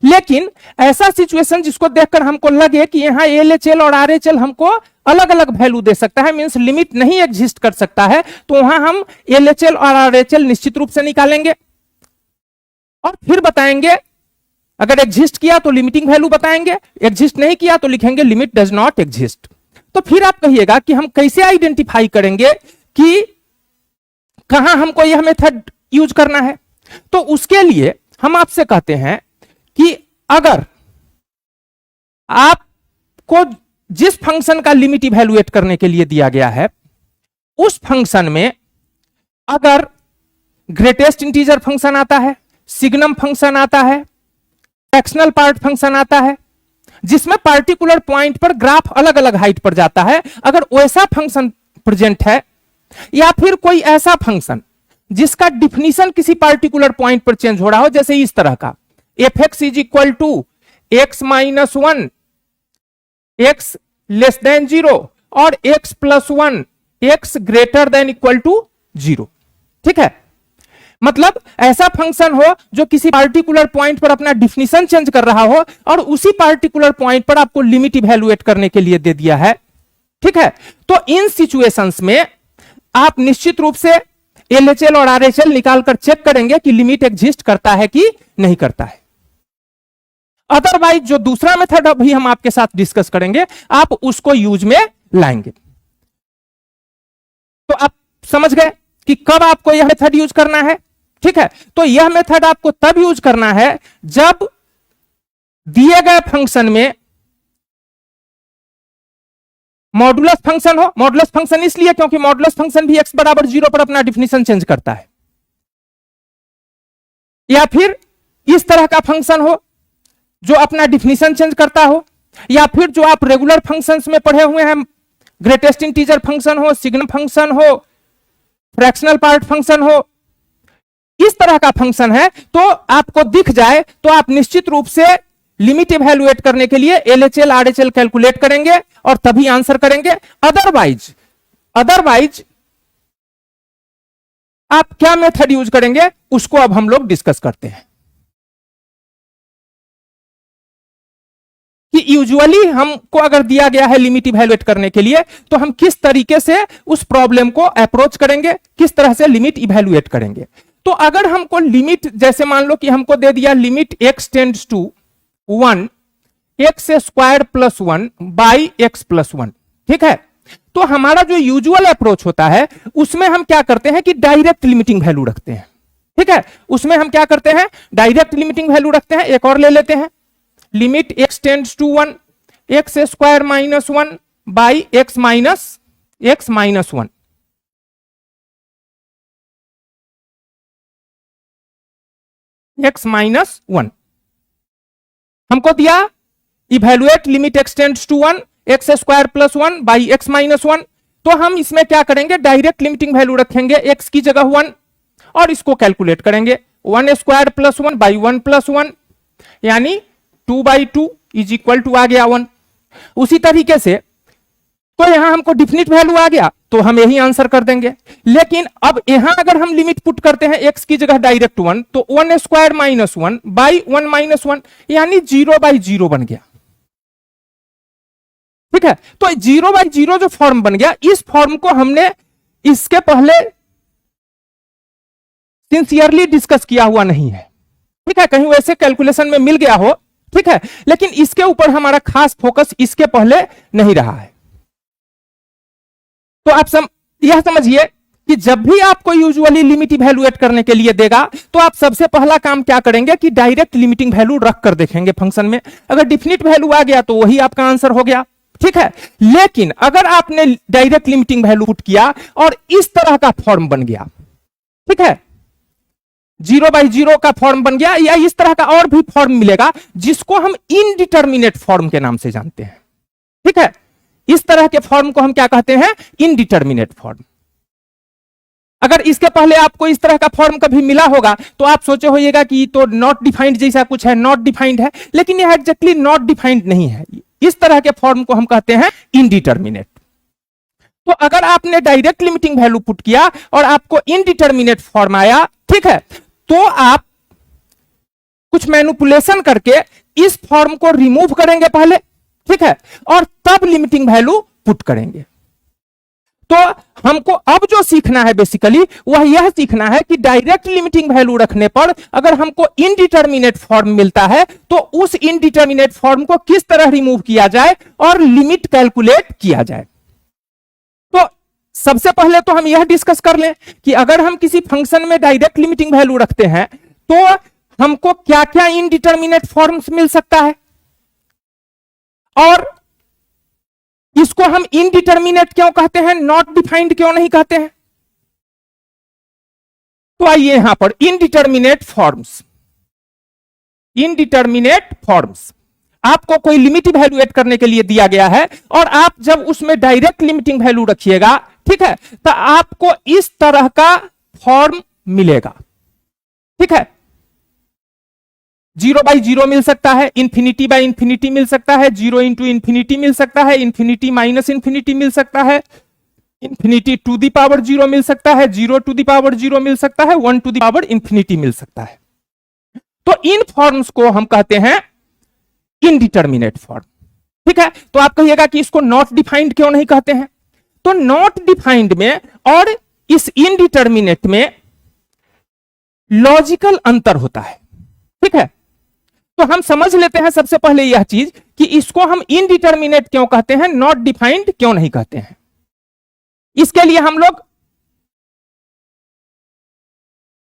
लेकिन ऐसा सिचुएशन जिसको देखकर हमको लगे कि यहां LHL और RHL हमको अलग अलग वैल्यू दे सकता है, मींस लिमिट नहीं एग्जिस्ट कर सकता है, तो वहां हम LHL और RHL निश्चित रूप से निकालेंगे और फिर बताएंगे। अगर एग्जिस्ट किया तो लिमिटिंग वैल्यू बताएंगे, एग्जिस्ट नहीं किया तो लिखेंगे लिमिट डज नॉट एग्जिस्ट। तो फिर आप कहिएगा कि हम कैसे आइडेंटिफाई करेंगे कि कहां हमको यह मेथड यूज करना है। तो उसके लिए हम आपसे कहते हैं कि अगर आपको जिस फंक्शन का लिमिट इवैल्यूएट करने के लिए दिया गया है, उस फंक्शन में अगर ग्रेटेस्ट इंटीजर फंक्शन आता है, सिग्नम फंक्शन आता है, फ्रैक्शनल पार्ट फंक्शन आता है, जिसमें पार्टिकुलर पॉइंट पर ग्राफ अलग अलग हाइट पर जाता है, अगर वैसा फंक्शन प्रेजेंट है, या फिर कोई ऐसा फंक्शन जिसका डिफिनीशन किसी पार्टिकुलर पॉइंट पर चेंज हो रहा हो, जैसे इस तरह का fx is equal to x minus 1 x less than 0 और x plus 1 x greater than equal to 0। ठीक है, मतलब ऐसा फंक्शन हो जो किसी पार्टिकुलर पॉइंट पर अपना डिफिनीशन चेंज कर रहा हो और उसी पार्टिकुलर पॉइंट पर आपको लिमिट इवैल्यूएट करने के लिए दे दिया है। ठीक है, तो इन सिचुएशंस में आप निश्चित रूप से LHL और RHL निकालकर चेक करेंगे कि लिमिट एग्जिस्ट करता है कि नहीं करता है। अदरवाइज जो दूसरा मेथड अभी हम आपके साथ डिस्कस करेंगे, आप उसको यूज में लाएंगे। तो आप समझ गए कि कब आपको यह मेथड यूज करना है। ठीक है, तो यह मेथड आपको तब यूज करना है जब दिए गए फंक्शन में मॉडुलस फंक्शन हो। मॉडुलस फंक्शन इसलिए क्योंकि मॉडुलस फंक्शन भी x बराबर 0 पर अपना डिफिनेशन चेंज करता है, या फिर इस तरह का फंक्शन हो जो अपना डिफिनेशन चेंज करता हो, या फिर जो आप रेगुलर फंक्शंस में पढ़े हुए हैं, ग्रेटेस्ट इंटीजर फंक्शन हो, सिग्नम फंक्शन हो, फ्रैक्शनल पार्ट फंक्शन हो, इस तरह का फंक्शन है तो आपको दिख जाए तो आप निश्चित रूप से लिमिट इवैल्यूएट करने के लिए एलएचएल आरएचएल कैलकुलेट करेंगे और तभी आंसर करेंगे। अदरवाइज आप क्या मेथड यूज करेंगे उसको अब हम लोग डिस्कस करते हैं कि यूजुअली हमको अगर दिया गया है लिमिट इवैल्यूएट करने के लिए तो हम किस तरीके से उस प्रॉब्लम को अप्रोच करेंगे, किस तरह से लिमिट इवैल्यूएट करेंगे। तो अगर हमको लिमिट, जैसे मान लो कि हमको दे दिया limit x tends to 1 x square plus 1 by x plus 1, ठीक है, तो हमारा जो यूजुअल अप्रोच होता है उसमें हम क्या करते हैं कि डायरेक्ट लिमिटिंग वैल्यू रखते हैं। ठीक है, उसमें हम क्या करते हैं, डायरेक्ट लिमिटिंग वैल्यू रखते हैं। एक और ले लेते हैं, limit x tends to 1 x square minus 1 by x minus 1, x minus 1 हमको दिया evaluate limit x tends to 1 x square plus 1 by x minus 1। तो हम इसमें क्या करेंगे, डायरेक्ट लिमिटिंग वैल्यू रखेंगे, x की जगह 1, और इसको कैलकुलेट करेंगे 1 स्क्वायर प्लस 1 बाई 1 प्लस 1, यानी 2/2 इज इक्वल टू आ गया 1। उसी तरीके से तो यहां हमको डिफिनिट वैल्यू आ गया तो हम यही आंसर कर देंगे। लेकिन अब यहां अगर हम लिमिट पुट करते हैं x की जगह डायरेक्ट 1, तो 1 स्क्वायर माइनस 1 बाई 1 माइनस 1, यानी 0/0 बन गया। ठीक है, तो 0/0 जो फॉर्म बन गया, इस फॉर्म को हमने इसके पहले सिंसियरली डिस्कस किया हुआ नहीं है। ठीक है, कहीं वैसे कैलकुलेशन में मिल गया हो, ठीक है, लेकिन इसके ऊपर हमारा खास फोकस इसके पहले नहीं रहा है। तो आप यह समझिए कि जब भी आपको यूजुअली लिमिट इवैल्यूएट करने के लिए देगा तो आप सबसे पहला काम क्या करेंगे कि डायरेक्ट लिमिटिंग वैल्यू रख कर देखेंगे फंक्शन में। अगर डिफिनिट वैल्यू आ गया तो वही आपका आंसर हो गया। ठीक है, लेकिन अगर आपने डायरेक्ट लिमिटिंग वैल्यू पुट किया और इस तरह का फॉर्म बन गया, ठीक है, 0/0 का फॉर्म बन गया, या इस तरह का और भी फॉर्म मिलेगा जिसको हम इनडिटर्मिनेट फॉर्म के नाम से जानते हैं। ठीक है, इस तरह के फॉर्म को हम क्या कहते हैं, इनडिटर्मिनेट फॉर्म। अगर इसके पहले आपको इस तरह का फॉर्म कभी मिला होगा तो आप सोचे होइएगा कि तो नॉट डिफाइंड जैसा कुछ है, नॉट डिफाइंड है, लेकिन यह एग्जैक्टली नॉट डिफाइंड नहीं है। इस तरह के फॉर्म को हम कहते हैं इनडिटर्मिनेट। तो अगर आपने डायरेक्ट लिमिटिंग वैल्यू पुट किया और आपको इनडिटर्मिनेट फॉर्म आया, ठीक है, तो आप कुछ मैनिपुलेशन करके इस फॉर्म को रिमूव करेंगे पहले, ठीक है, और तब लिमिटिंग वैल्यू पुट करेंगे। तो हमको अब जो सीखना है बेसिकली वह यह सीखना है कि डायरेक्ट लिमिटिंग वैल्यू रखने पर अगर हमको इनडिटर्मिनेट फॉर्म मिलता है तो उस इनडिटर्मिनेट फॉर्म को किस तरह रिमूव किया जाए और लिमिट कैलकुलेट किया जाए। तो सबसे पहले तो हम यह डिस्कस कर लें कि अगर हम किसी फंक्शन में डायरेक्ट लिमिटिंग वैल्यू रखते हैं तो हमको क्या क्या इनडिटर्मिनेट फॉर्म्स मिल सकता है, और इसको हम इनडिटर्मिनेट क्यों कहते हैं, नॉट डिफाइंड क्यों नहीं कहते हैं। तो आइए यहां पर इनडिटर्मिनेट फॉर्म्स। इनडिटर्मिनेट फॉर्म्स आपको कोई लिमिट इवैल्यूएट करने के लिए दिया गया है और आप जब उसमें डायरेक्ट लिमिटिंग वैल्यू रखिएगा, ठीक है, तो आपको इस तरह का फॉर्म मिलेगा। ठीक है, 0/0 मिल सकता है, इंफिनिटी बाय इंफिनिटी मिल सकता है, 0 इंटू इंफिनिटी मिल सकता है, इंफिनिटी माइनस इंफिनिटी मिल सकता है, इंफिनिटी टू द पावर 0 मिल सकता है, 0 टू द पावर 0 मिल सकता है, 1 टू द पावर इंफिनिटी मिल सकता है। तो इन फॉर्म्स को हम कहते हैं इनडिटर्मिनेट फॉर्म। ठीक है, तो आप कहिएगा कि इसको नॉट डिफाइंड क्यों नहीं कहते हैं। तो नॉट डिफाइंड में और इस इनडिटर्मिनेट में लॉजिकल अंतर होता है। ठीक है, तो हम समझ लेते हैं सबसे पहले यह चीज कि इसको हम इनडिटर्मिनेट क्यों कहते हैं, नॉट डिफाइंड क्यों नहीं कहते हैं। इसके लिए हम लोग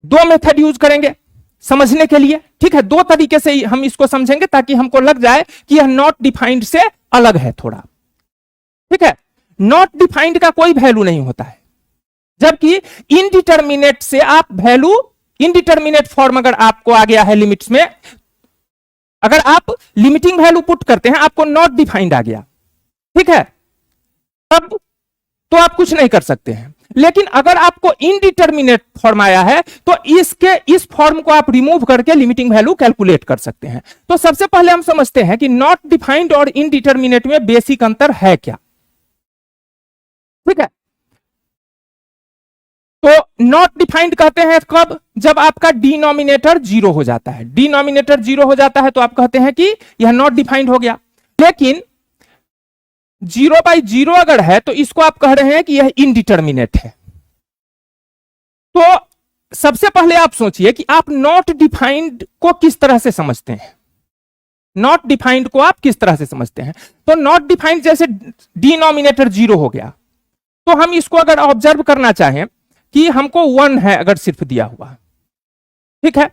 दो मेथड यूज करेंगे समझने के लिए, ठीक है। दो तरीके से हम इसको समझेंगे ताकि हमको लग जाए कि यह नॉट डिफाइंड से अलग है थोड़ा, ठीक है। नॉट डिफाइंड का कोई वैल्यू नहीं होता है, जबकि इनडिटर्मिनेट से आप वैल्यू, इनडिटर्मिनेट फॉर्म अगर आपको आ गया है लिमिट्स में, अगर आप लिमिटिंग वैल्यू पुट करते हैं, आपको नॉट डिफाइंड आ गया, ठीक है, तब तो आप कुछ नहीं कर सकते हैं। लेकिन अगर आपको इनडिटर्मिनेट फॉर्म आया है तो इस फॉर्म को आप रिमूव करके लिमिटिंग वैल्यू कैलकुलेट कर सकते हैं। तो सबसे पहले हम समझते हैं कि नॉट डिफाइंड और इनडिटर्मिनेट में बेसिक अंतर है क्या, ठीक है। तो नॉट डिफाइंड कहते हैं कब, जब आपका डिनोमिनेटर जीरो हो जाता है। डिनोमिनेटर जीरो हो जाता है तो आप कहते हैं कि यह नॉट डिफाइंड हो गया। लेकिन 0/0 अगर है तो इसको आप कह रहे हैं कि यह इनडिटर्मिनेट है। तो सबसे पहले आप सोचिए कि आप नॉट डिफाइंड को किस तरह से समझते हैं। नॉट डिफाइंड को आप किस तरह से समझते हैं? तो नॉट डिफाइंड जैसे डिनोमिनेटर जीरो हो गया, तो हम इसको अगर ऑब्जर्व करना चाहें कि हमको 1 है अगर सिर्फ दिया हुआ, ठीक है।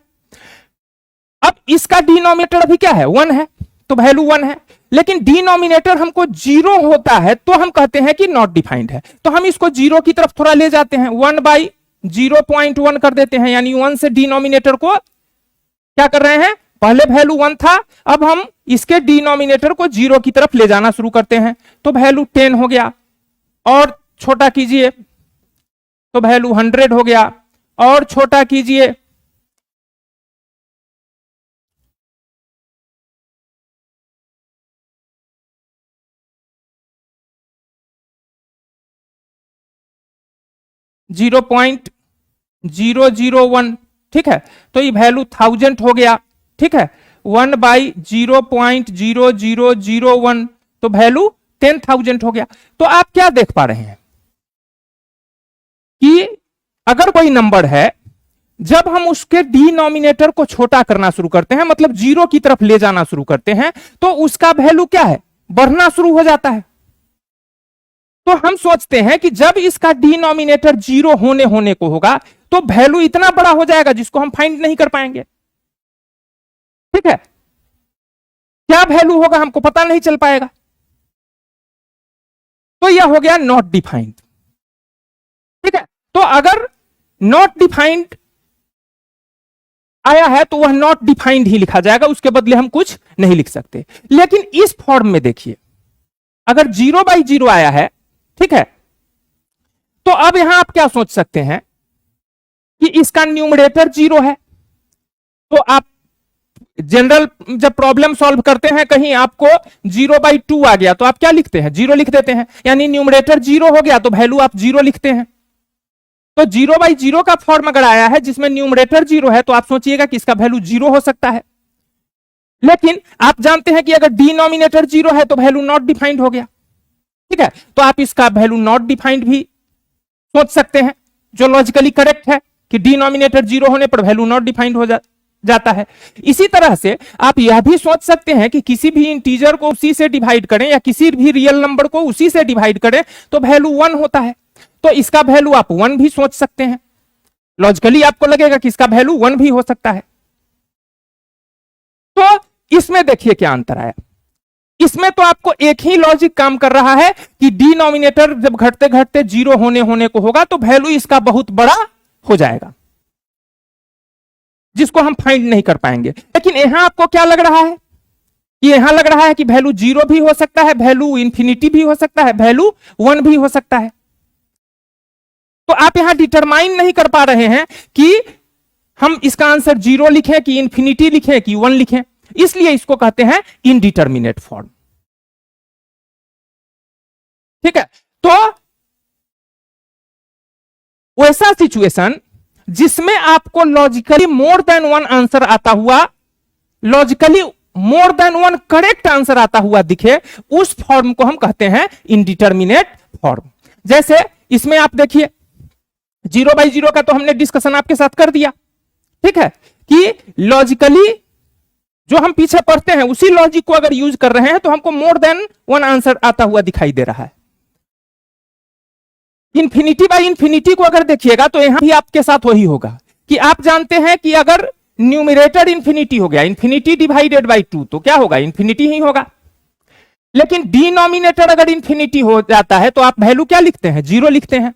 अब इसका डिनोमिनेटर अभी क्या है, 1 है, तो वैल्यू 1 है। लेकिन डिनोमिनेटर हमको 0 होता है तो हम कहते हैं कि नॉट डिफाइंड है। तो हम इसको 0 की तरफ थोड़ा ले जाते हैं, 1/0.1 कर देते हैं, यानी 1 से डिनोमिनेटर को क्या कर रहे हैं, पहले वैल्यू 1 था, अब हम इसके डिनोमिनेटर को 0 की तरफ ले जाना शुरू करते हैं, तो वैल्यू 10 हो गया। और छोटा कीजिए तो वैल्यू 100 हो गया, और छोटा कीजिए 0.001, ठीक है। तो ये वैल्यू 1000 हो गया, ठीक है। 1/0.0001 तो वैल्यू 10,000 हो गया। तो आप क्या देख पा रहे हैं कि अगर कोई नंबर है, जब हम उसके डिनोमिनेटर को छोटा करना शुरू करते हैं, मतलब 0 की तरफ ले जाना शुरू करते हैं, तो उसका वैल्यू क्या है, बढ़ना शुरू हो जाता है। तो हम सोचते हैं कि जब इसका डिनोमिनेटर 0 होने को होगा तो वैल्यू इतना बड़ा हो जाएगा जिसको हम फाइंड नहीं कर पाएंगे, ठीक है। क्या वैल्यू होगा हमको पता नहीं चल पाएगा। तो यह हो गया नॉट डिफाइंड, ठीक है। तो अगर नॉट डिफाइंड आया है तो वह नॉट डिफाइंड ही लिखा जाएगा, उसके बदले हम कुछ नहीं लिख सकते। लेकिन इस फॉर्म में देखिए, अगर 0/0 आया है, ठीक है, तो अब यहां आप क्या सोच सकते हैं कि इसका न्यूमरेटर 0 है। तो आप जनरल जब प्रॉब्लम सॉल्व करते हैं, कहीं आपको 0/2 आ गया तो आप क्या लिखते हैं, 0 लिख देते हैं, यानी न्यूमरेटर 0 हो गया तो वैल्यू आप 0 लिखते हैं। तो 0/0 का फॉर्म अगर आया है जिसमें न्यूमरेटर 0 है, तो आप सोचिएगा कि इसका वैल्यू 0 हो सकता है। लेकिन आप जानते हैं कि अगर डिनोमिनेटर 0 है तो वैल्यू नॉट डिफाइंड हो गया, ठीक है। तो आप इसका वैल्यू नॉट डिफाइंड भी सोच सकते हैं, जो लॉजिकली करेक्ट है कि डिनोमिनेटर 0 होने पर वैल्यू नॉट डिफाइंड हो जाता है। इसी तरह से आप यह भी सोच सकते हैं कि किसी भी इंटीजर को उसी से डिवाइड करें या किसी भी रियल नंबर को उसी से डिवाइड करें तो वैल्यू 1 होता है। तो इसका वैल्यू आप 1 भी सोच सकते हैं, लॉजिकली आपको लगेगा कि इसका वैल्यू 1 भी हो सकता है। तो इसमें देखिए क्या अंतर आया। इसमें तो आपको एक ही लॉजिक काम कर रहा है कि डिनोमिनेटर जब घटते घटते 0 होने को होगा तो वैल्यू इसका बहुत बड़ा हो जाएगा, जिसको हम फाइंड नहीं कर पाएंगे। लेकिन यहां आपको क्या लग रहा है, यहां लग रहा है कि वैल्यू 0 भी हो सकता है, वैल्यू इंफिनिटी भी हो सकता है, वैल्यू 1 भी हो सकता है। तो आप यहां डिटरमाइन नहीं कर पा रहे हैं कि हम इसका आंसर 0 लिखें कि इंफिनिटी लिखें कि 1 लिखें, इसलिए इसको कहते हैं इनडिटर्मिनेट फॉर्म, ठीक है। तो वैसा सिचुएशन जिसमें आपको लॉजिकली मोर देन 1 आंसर आता हुआ, logically more than 1 correct answer आता हुआ दिखे, उस फॉर्म को हम कहते हैं इनडिटर्मिनेट फॉर्म। जैसे इसमें आप देखिए 0/0 का तो हमने डिस्कशन आपके साथ कर दिया, ठीक है, कि लॉजिकली जो हम पीछे पढ़ते हैं उसी लॉजिक को अगर यूज कर रहे हैं तो हमको मोर देन 1 आंसर आता हुआ दिखाई दे रहा है। इन्फिनिटी बाय इन्फिनिटी को अगर देखिएगा तो यहां भी आपके साथ वही होगा कि आप जानते हैं कि अगर न्यूमरेटर इंफिनिटी हो गया, इंफिनिटी डिवाइडेड बाई 2, तो क्या होगा? इंफिनिटी ही होगा। लेकिन डिनोमिनेटर अगर इंफिनिटी हो जाता है तो आप वैल्यू क्या लिखते हैं? 0 लिखते हैं।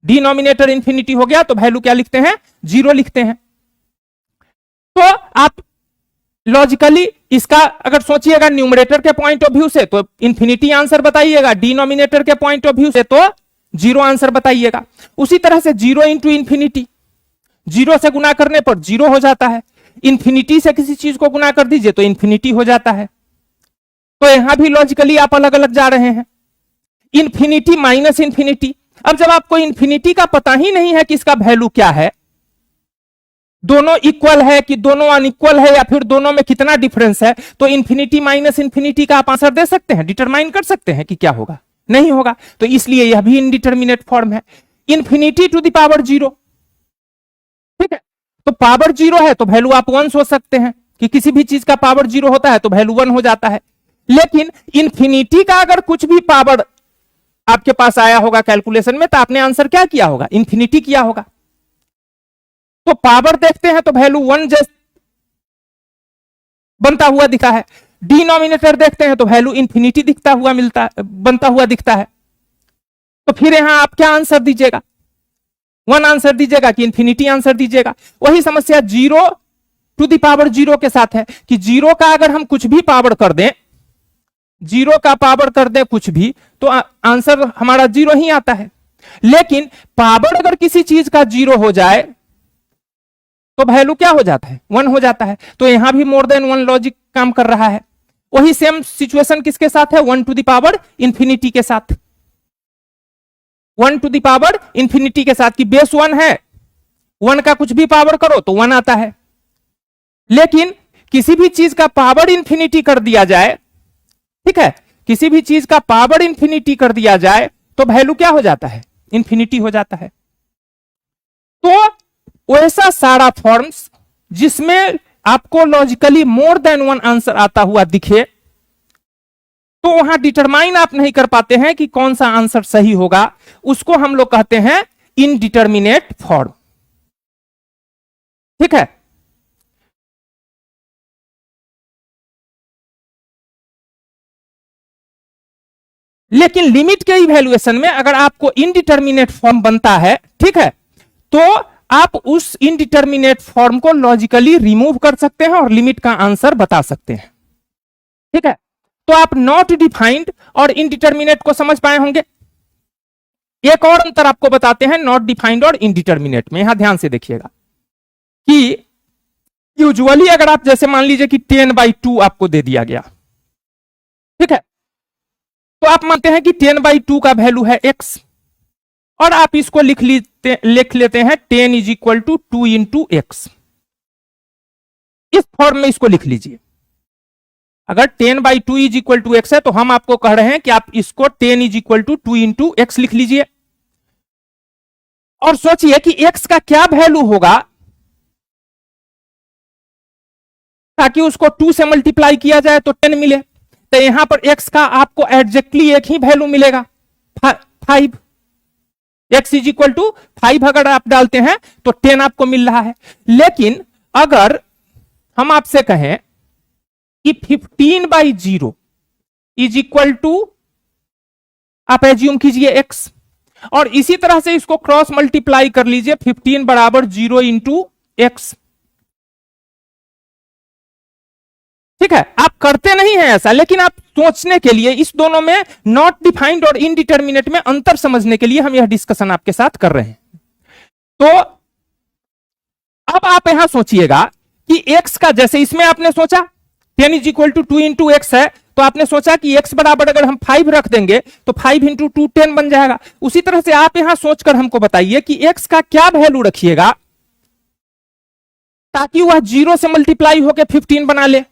डिनोमिनेटर इंफिनिटी हो गया तो वैल्यू क्या लिखते हैं? 0 लिखते हैं। तो आप लॉजिकली इसका अगर सोचिएगा न्यूमरेटर के पॉइंट ऑफ व्यू से तो इंफिनिटी आंसर बताइएगा, डिनोमिनेटर के पॉइंट ऑफ व्यू से तो 0 आंसर बताइएगा। उसी तरह से 0 इंटू इंफिनिटी, 0 से गुना करने पर 0 हो जाता है। इंफिनिटी से किसी चीज को गुना कर दीजिए तो इंफिनिटी हो जाता है। तो यहां भी लॉजिकली आप अलग अलग जा रहे हैं। इंफिनिटी माइनस इंफिनिटी, अब जब आपको इंफिनिटी का पता ही नहीं है कि इसका वैल्यू क्या है, दोनों इक्वल है कि दोनों अनइक्वल है या फिर दोनों में कितना डिफरेंस है, तो इंफिनिटी माइनस इंफिनिटी का आप आंसर दे सकते हैं, डिटरमाइन कर सकते हैं कि क्या होगा? नहीं होगा। तो इसलिए यह भी इनडिटर्मिनेट फॉर्म है। इंफिनिटी टू द पावर 0, ठीक है, तो पावर 0 है तो वैल्यू आप 1 सोच सकते हैं कि किसी भी चीज का पावर 0 होता है तो वैल्यू 1 हो जाता है। लेकिन इंफिनिटी का अगर कुछ भी पावर आपके पास आया होगा कैलकुलेशन में तो आपने आंसर क्या किया होगा? इंफिनिटी किया होगा। तो पावर देखते हैं तो वैल्यू 1 जैसे बनता हुआ दिखता है। डिनोमिनेटर देखते हैं तो वैल्यू इंफिनिटी दिखता हुआ बनता हुआ दिखता है। तो फिर यहां आप क्या आंसर दीजिएगा? 1 आंसर दीजिएगा कि इंफिनिटी आंसर दीजिएगा? वही समस्या 0 टू द पावर 0 के साथ है कि 0 का अगर हम कुछ भी पावर कर दें, 0 का पावर कर दें कुछ भी, तो आंसर हमारा 0 ही आता है। लेकिन पावर अगर किसी चीज का 0 हो जाए तो वैल्यू क्या हो जाता है? 1 हो जाता है। तो यहां भी मोर देन 1 लॉजिक काम कर रहा है। वही सेम सिचुएशन किसके साथ है? 1 टू द पावर इंफिनिटी के साथ। 1 टू द पावर इंफिनिटी के साथ कि बेस 1 है, 1 का कुछ भी पावर करो तो 1 आता है। लेकिन किसी भी चीज का पावर इंफिनिटी कर दिया जाए, ठीक है, किसी भी चीज का पावर इंफिनिटी कर दिया जाए तो वैल्यू क्या हो जाता है? इंफिनिटी हो जाता है। तो वैसा सारा फॉर्म्स जिसमें आपको लॉजिकली मोर देन 1 आंसर आता हुआ दिखे, तो वहां डिटरमाइन आप नहीं कर पाते हैं कि कौन सा आंसर सही होगा, उसको हम लोग कहते हैं इनडिटर्मिनेट फॉर्म। ठीक है, लेकिन लिमिट के इवैल्यूएशन में अगर आपको इनडिटर्मिनेट फॉर्म बनता है, ठीक है, तो आप उस इनडिटर्मिनेट फॉर्म को लॉजिकली रिमूव कर सकते हैं और लिमिट का आंसर बता सकते हैं। ठीक है, तो आप नॉट डिफाइंड और इनडिटर्मिनेट को समझ पाए होंगे। एक और अंतर आपको बताते हैं नॉट डिफाइंड और इनडिटर्मिनेट में। यहां ध्यान से देखिएगा कि यूजुअली अगर आप जैसे मान लीजिए कि 10/2 आपको दे दिया गया, ठीक है, तो आप मानते हैं कि 10/2 का वैल्यू है x और आप इसको लिख लेते हैं 10 is equal to 2 into x. इस फॉर्म में इसको लिख लीजिए। अगर 10/2 इज इक्वल टू एक्स है तो हम आपको कह रहे हैं कि आप इसको 10 is equal to 2 into x लिख लीजिए और सोचिए कि x का क्या वैल्यू होगा ताकि उसको 2 से मल्टीप्लाई किया जाए तो 10 मिले। तो यहां पर x का आपको एग्जैक्टली एक ही वैल्यू मिलेगा, 5। x इज इक्वल टू 5 अगर आप डालते हैं तो 10 आपको मिल रहा है। लेकिन अगर हम आपसे कहें कि 15/0 इज इक्वल टू, आप एज्यूम कीजिए x, और इसी तरह से इसको क्रॉस मल्टीप्लाई कर लीजिए 15 बराबर 0 इंटू एक्स। ठीक है, आप करते नहीं है ऐसा, लेकिन आप सोचने के लिए इस दोनों में नॉट डिफाइंड और इनडिटर्मिनेट में अंतर समझने के लिए हम यह डिस्कशन आपके साथ कर रहे हैं। तो अब आप यहां सोचिएगा कि x का, जैसे इसमें आपने सोचा 10 is equal to 2 into x है, तो आपने सोचा कि x बराबर अगर हम 5 रख देंगे तो 5 इंटू 2 10 बन जाएगा। उसी तरह से आप यहां सोचकर हमको बताइए कि x का क्या वैल्यू रखिएगा ताकि वह 0 से मल्टीप्लाई होकर 15 बना ले।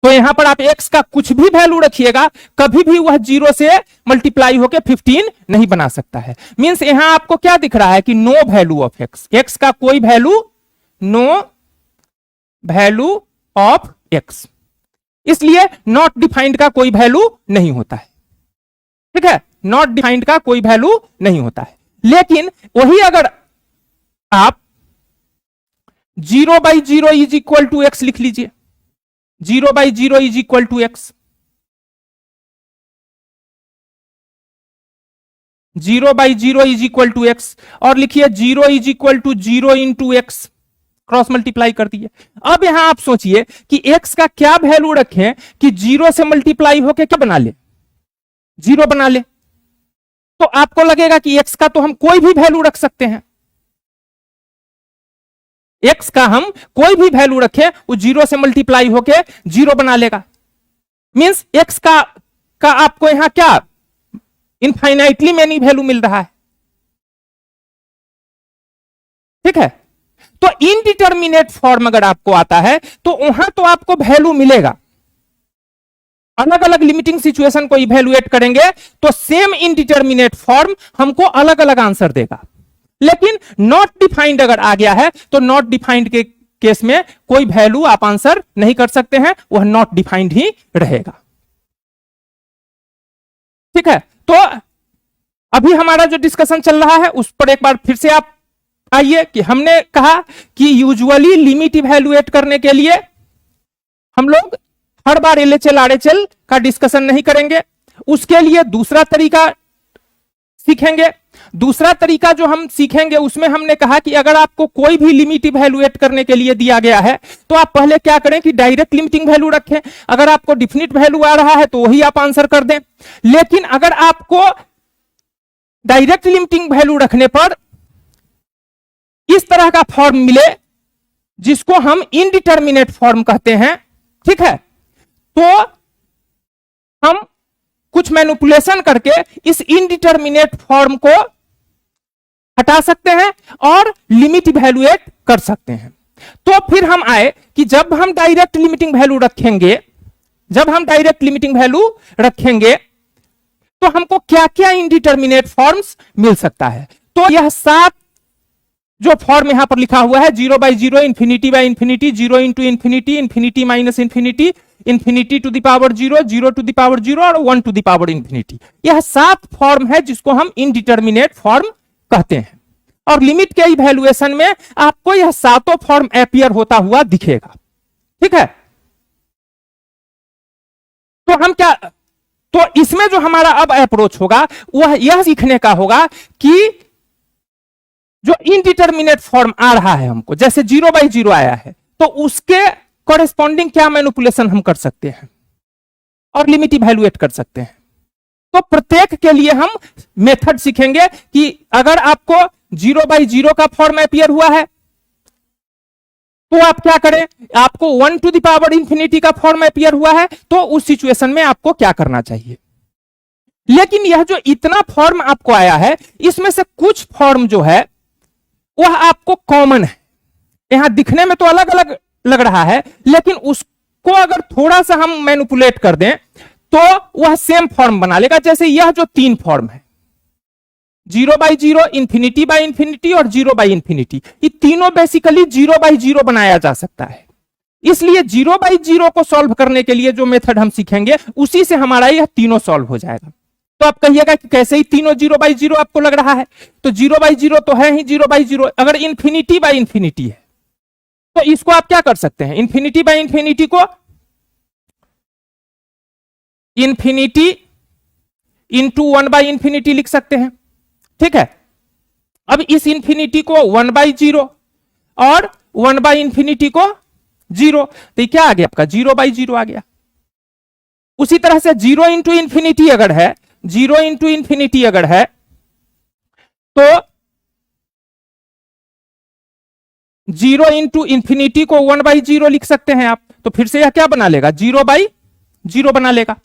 तो यहां पर आप x का कुछ भी वैल्यू रखिएगा, कभी भी वह 0 से मल्टीप्लाई होकर 15 नहीं बना सकता है। मींस यहां आपको क्या दिख रहा है कि नो वैल्यू ऑफ x का कोई value, no value of x, इसलिए नॉट डिफाइंड का कोई वैल्यू नहीं होता है। ठीक है, नॉट डिफाइंड का कोई वैल्यू नहीं होता है। लेकिन वही अगर 0/0 इज इक्वल टू एक्स लिख लीजिए, 0/0 is equal to x, 0/0 is equal to x, और लिखिए 0 is equal to 0 into x, cross multiply कर दिए। अब यहां आप सोचिए कि x का क्या वैल्यू रखें कि 0 से मल्टीप्लाई होके क्या बना ले, 0 बना ले। तो आपको लगेगा कि x का तो हम कोई भी वैल्यू रख सकते हैं, x का हम कोई भी वैल्यू रखें वो 0 से मल्टीप्लाई होके 0 बना लेगा। मींस x का आपको यहां क्या इनफाइनाइटली मैनी वैल्यू मिल रहा है, ठीक है। तो इनडिटर्मिनेट फॉर्म अगर आपको आता है तो वहां तो आपको वैल्यू मिलेगा, अलग अलग लिमिटिंग सिचुएशन को इवैल्यूएट करेंगे तो सेम इनडिटर्मिनेट फॉर्म हमको अलग अलग आंसर देगा। लेकिन नॉट डिफाइंड अगर आ गया है तो नॉट डिफाइंड के केस में कोई वैल्यू आप आंसर नहीं कर सकते हैं, वह नॉट डिफाइंड ही रहेगा, ठीक है। तो अभी हमारा जो डिस्कशन चल रहा है उस पर एक बार फिर से आप आइए कि हमने कहा कि यूजुअली लिमिट इवैल्यूएट करने के लिए हम लोग हर बार एलएचएल आरएचएल का डिस्कशन नहीं करेंगे, उसके लिए दूसरा तरीका सीखेंगे। दूसरा तरीका जो हम सीखेंगे उसमें हमने कहा कि अगर आपको कोई भी लिमिट इवैल्यूएट करने के लिए दिया गया है तो आप पहले क्या करें कि डायरेक्ट लिमिटिंग वैल्यू रखें, अगर आपको डिफिनिट वैल्यू आ रहा है तो वही आप आंसर कर दें। लेकिन अगर आपको डायरेक्ट लिमिटिंग वैल्यू रखने पर इस तरह का फॉर्म मिले जिसको हम इनडिटर्मिनेट फॉर्म कहते हैं, ठीक है, तो हम कुछ मैनिपुलेशन करके इस इनडिटर्मिनेट फॉर्म को हटा सकते हैं और लिमिट इवैल्यूएट कर सकते हैं। तो फिर हम आए कि जब हम डायरेक्ट लिमिटिंग वैल्यू रखेंगे, जब हम डायरेक्ट लिमिटिंग वैल्यू रखेंगे तो हमको क्या क्या इनडिटर्मिनेट फॉर्म्स मिल सकता है। तो यह 7 जो फॉर्म यहां पर लिखा हुआ है, 0/0, infinity by infinity, 0 into infinity, infinity minus infinity, infinity to the power 0, 0 to the power 0 और 1 टू द पावर इंफिनिटी, यह 7 फॉर्म है जिसको हम इनडिटर्मिनेट फॉर्म कहते हैं। और लिमिट के इवैल्यूएशन में आपको यह 7 फॉर्म अपीयर होता हुआ दिखेगा, ठीक है। तो हम क्या, तो इसमें जो हमारा अब अप्रोच होगा वह यह सीखने का होगा कि जो इनडिटर्मिनेट फॉर्म आ रहा है हमको, जैसे 0/0 आया है तो उसके कॉरेस्पॉन्डिंग क्या मैनिपुलेशन हम कर सकते हैं और लिमिट इवैल्यूएट कर सकते हैं। तो प्रत्येक के लिए हम मेथड सीखेंगे कि अगर आपको 0/0 का फॉर्म अपीयर हुआ है तो आप क्या करें, आपको 1 टू द पावर इंफिनिटी का फॉर्म अपीयर हुआ है तो उस सिचुएशन में आपको क्या करना चाहिए। लेकिन यह जो इतना फॉर्म आपको आया है इसमें से कुछ फॉर्म जो है वह आपको कॉमन है, यहां दिखने में तो अलग अलग लग रहा है लेकिन उसको अगर थोड़ा सा हम मैनिपुलेट कर दें तो वह सेम फॉर्म बना लेगा। जैसे यह जो 3 फॉर्म है, 0/0, इंफिनिटी बाय इंफिनिटी और 0/इंफिनिटी, ये तीनों बेसिकली 0/0 बनाया जा सकता है। इसलिए 0/0 को सॉल्व करने के लिए जो मेथड हम सीखेंगे उसी से हमारा यह तीनों सॉल्व हो जाएगा। तो आप कहिएगा कि कैसे ही तीनों 0/0 आपको लग रहा है, तो 0/0 तो है ही 0/0। अगर इंफिनिटी बाय इंफिनिटी है तो इसको आप क्या कर सकते हैं, इंफिनिटी बाय इंफिनिटी को इंफिनिटी इंटू 1/इंफिनिटी लिख सकते हैं, ठीक है। अब इस इंफिनिटी को 1/0 और 1/इंफिनिटी को 0, तो क्या आ गया आपका 0/0 आ गया। उसी तरह से 0 इंटू इंफिनिटी अगर है, 0 इंटू इंफिनिटी अगर है तो 0 इंटू इंफिनिटी को 1/0 लिख सकते हैं आप, तो फिर से यह क्या बना लेगा 0/0 बना लेगा।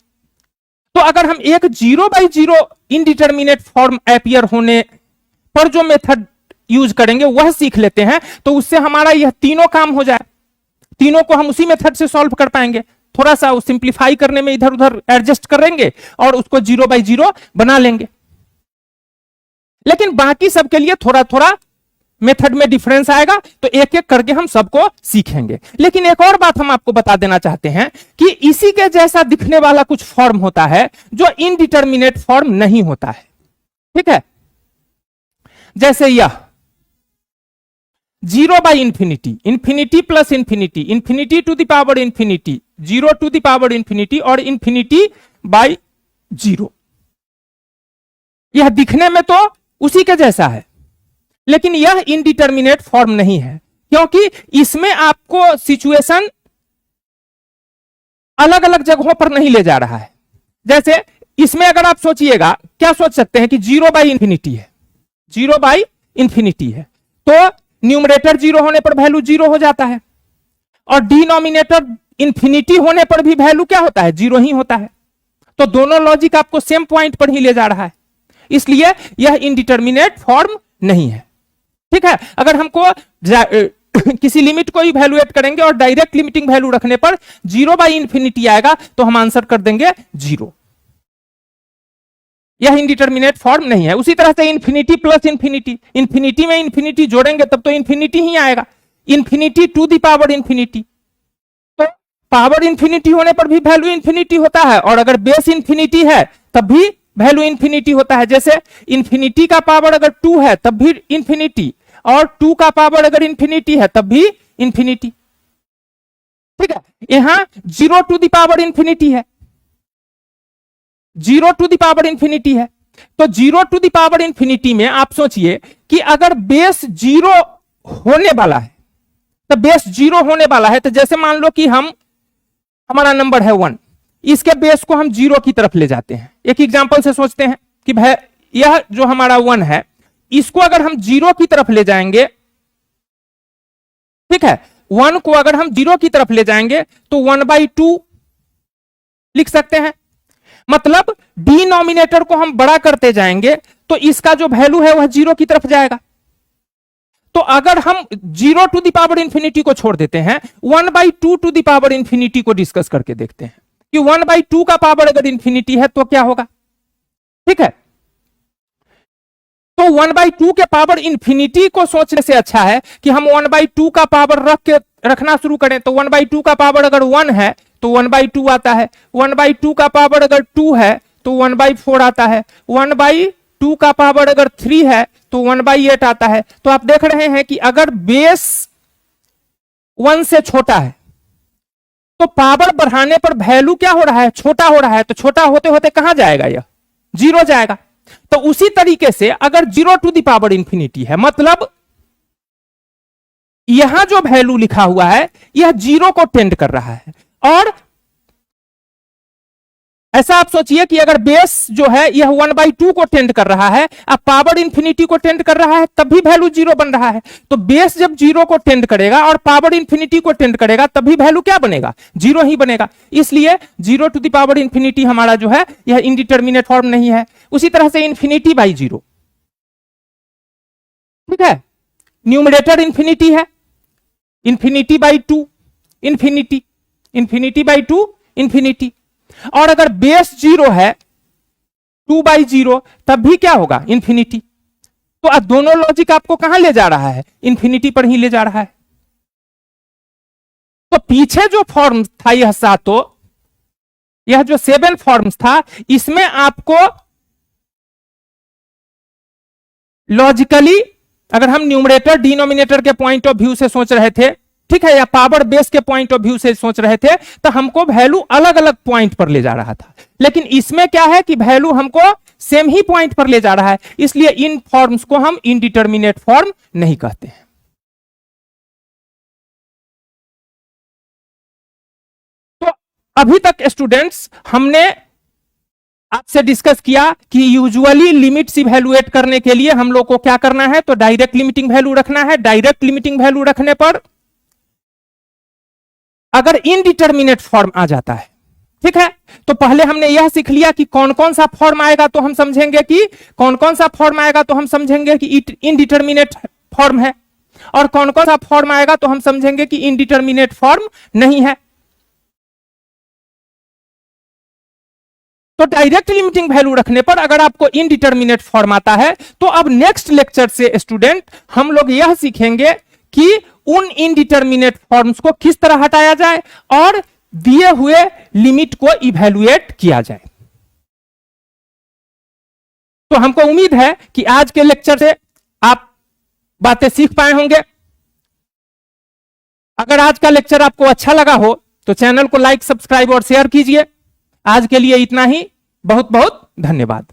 तो अगर हम एक 0/0 इनडिटर्मिनेट फॉर्म अपीयर होने पर जो मेथड यूज करेंगे वह सीख लेते हैं तो उससे हमारा यह तीनों काम हो जाए, तीनों को हम उसी मेथड से सॉल्व कर पाएंगे। थोड़ा सा सिंप्लीफाई करने में इधर उधर एडजस्ट करेंगे और उसको 0/0 बना लेंगे। लेकिन बाकी सबके लिए थोड़ा थोड़ा मेथड में डिफरेंस आएगा तो एक एक करके हम सबको सीखेंगे। लेकिन एक और बात हम आपको बता देना चाहते हैं कि इसी के जैसा दिखने वाला कुछ फॉर्म होता है जो इनडिटर्मिनेट फॉर्म नहीं होता है, ठीक है। जैसे यह zero by infinity, infinity plus infinity, infinity to the power infinity, zero to the power infinity और इंफिनिटी बाई जीरो। यह दिखने में तो उसी के जैसा है, लेकिन यह इनडिटर्मिनेट फॉर्म नहीं है, क्योंकि इसमें आपको सिचुएशन अलग अलग जगहों पर नहीं ले जा रहा है। जैसे इसमें अगर आप सोचिएगा, क्या सोच सकते हैं कि जीरो बाई इंफिनिटी है, जीरो बाई इंफिनिटी है, तो न्यूमरेटर जीरो होने पर वैल्यू जीरो हो जाता है, और डिनोमिनेटर इंफिनिटी होने पर भी वैल्यू क्या होता है, जीरो ही होता है। तो दोनों लॉजिक आपको सेम पॉइंट पर ही ले जा रहा है, इसलिए यह इनडिटर्मिनेट फॉर्म नहीं है। ठीक है, अगर हमको किसी लिमिट को इवैल्यूएट करेंगे और डायरेक्ट लिमिटिंग वैल्यू रखने पर जीरो बाई इंफिनिटी आएगा, तो हम आंसर कर देंगे जीरो। यह इनडिटर्मिनेट फॉर्म नहीं है। उसी तरह से इंफिनिटी प्लस इंफिनिटी, इंफिनिटी में इंफिनिटी जोड़ेंगे तब तो इंफिनिटी ही आएगा, infinity to the power infinity, तो पावर इंफिनिटी होने पर भी वैल्यू इंफिनिटी होता है, और अगर बेस इंफिनिटी है तब भी वैल्यू इंफिनिटी होता है। जैसे इंफिनिटी का पावर अगर 2 है तब भी इंफिनिटी, और 2 का पावर अगर इंफिनिटी है तब भी इंफिनिटी। ठीक है, यहां zero to the power infinity है, zero to the power infinity है, तो zero to the power infinity में आप सोचिए कि अगर बेस जीरो होने वाला है, तो बेस जीरो होने वाला है, तो जैसे मान लो कि हमारा नंबर है 1, इसके बेस को हम जीरो की तरफ ले जाते हैं। एक एग्जांपल से सोचते हैं कि भाई यह जो हमारा 1 है, इसको अगर हम जीरो की तरफ ले जाएंगे, ठीक है, 1 को अगर हम जीरो की तरफ ले जाएंगे तो 1/2 लिख सकते हैं। मतलब डिनोमिनेटर को हम बड़ा करते जाएंगे तो इसका जो वैल्यू है वह जीरो की तरफ जाएगा। तो अगर हम zero to the power infinity को छोड़ देते हैं, 1/2 टू द पावर इंफिनिटी को डिस्कस करके देखते हैं कि 1/2 का पावर अगर इंफिनिटी है तो क्या होगा। ठीक है, तो 1/2 के पावर इंफिनिटी को सोचने से अच्छा है कि हम 1/2 का पावर रखना शुरू करें। तो 1/2 का पावर अगर 1 है तो 1/2 आता है, 1/2 का पावर अगर 2 है तो 1/4 आता है, 1/2 का पावर अगर 3 है तो 1/8 आता है। तो आप देख रहे हैं कि अगर बेस 1 से छोटा है तो पावर बढ़ाने पर वैल्यू क्या हो रहा है, छोटा हो रहा है, तो छोटा होते होते कहां जाएगा, यह जीरो जाएगा। तो उसी तरीके से अगर zero to the power infinity है, मतलब यहां जो वैल्यू लिखा हुआ है यह जीरो को टेंड कर रहा है, और ऐसा आप सोचिए कि अगर बेस जो है यह 1/2 को टेंड कर रहा है, अब पावर इंफिनिटी को टेंड कर रहा है, तब भी वैल्यू जीरो बन रहा है। तो बेस जब जीरो को टेंड करेगा और पावर इंफिनिटी को टेंड करेगा तब भी वैल्यू क्या बनेगा, जीरो ही बनेगा। इसलिए zero to the power infinity हमारा जो है यह इनडिटर्मिनेट फॉर्म नहीं है। उसी तरह से इंफिनिटी बाई जीरो, ठीक है, न्यूमरेटर इंफिनिटी है, infinity by 2 infinity, infinity by 2 infinity, और अगर बेस जीरो है 2/0 तब भी क्या होगा, इंफिनिटी। तो अब दोनों लॉजिक आपको कहां ले जा रहा है, इंफिनिटी पर ही ले जा रहा है। तो पीछे जो फॉर्म था यह सातों, यह जो 7 फॉर्म्स था, इसमें आपको लॉजिकली अगर हम न्यूमरेटर डिनोमिनेटर के पॉइंट ऑफ व्यू से सोच रहे थे, ठीक है, या पावर बेस के पॉइंट ऑफ व्यू से सोच रहे थे, तो हमको वैल्यू अलग अलग पॉइंट पर ले जा रहा था। लेकिन इसमें क्या है कि वैल्यू हमको सेम ही पॉइंट पर ले जा रहा है, इसलिए इन फॉर्म्स को हम इनडिटर्मिनेट फॉर्म नहीं कहते हैं। तो अभी तक स्टूडेंट्स हमने आपसे डिस्कस किया कि यूजुअली लिमिट्स इवैल्यूएट करने के लिए हम लोग को क्या करना है, तो डायरेक्ट लिमिटिंग वैल्यू रखना है। डायरेक्ट लिमिटिंग वैल्यू रखने पर अगर इनडिटर्मिनेट फॉर्म आ जाता है, ठीक है, तो पहले हमने यह सीख लिया कि कौन कौन सा फॉर्म आएगा तो हम समझेंगे कि कौन कौन सा फॉर्म आएगा तो हम समझेंगे कि इनडिटर्मिनेट फॉर्म है, और कौन कौन सा फॉर्म आएगा तो हम समझेंगे कि इनडिटर्मिनेट फॉर्म नहीं है। तो डायरेक्ट लिमिटिंग वैल्यू रखने पर अगर आपको इनडिटर्मिनेट फॉर्म आता है, तो अब नेक्स्ट लेक्चर से स्टूडेंट हम लोग यह सीखेंगे कि उन इनडिटर्मिनेट फॉर्म्स को किस तरह हटाया जाए और दिए हुए लिमिट को इवैल्यूएट किया जाए। तो हमको उम्मीद है कि आज के लेक्चर से आप बातें सीख पाए होंगे। अगर आज का लेक्चर आपको अच्छा लगा हो तो चैनल को लाइक, सब्सक्राइब और शेयर कीजिए। आज के लिए इतना ही। बहुत बहुत धन्यवाद।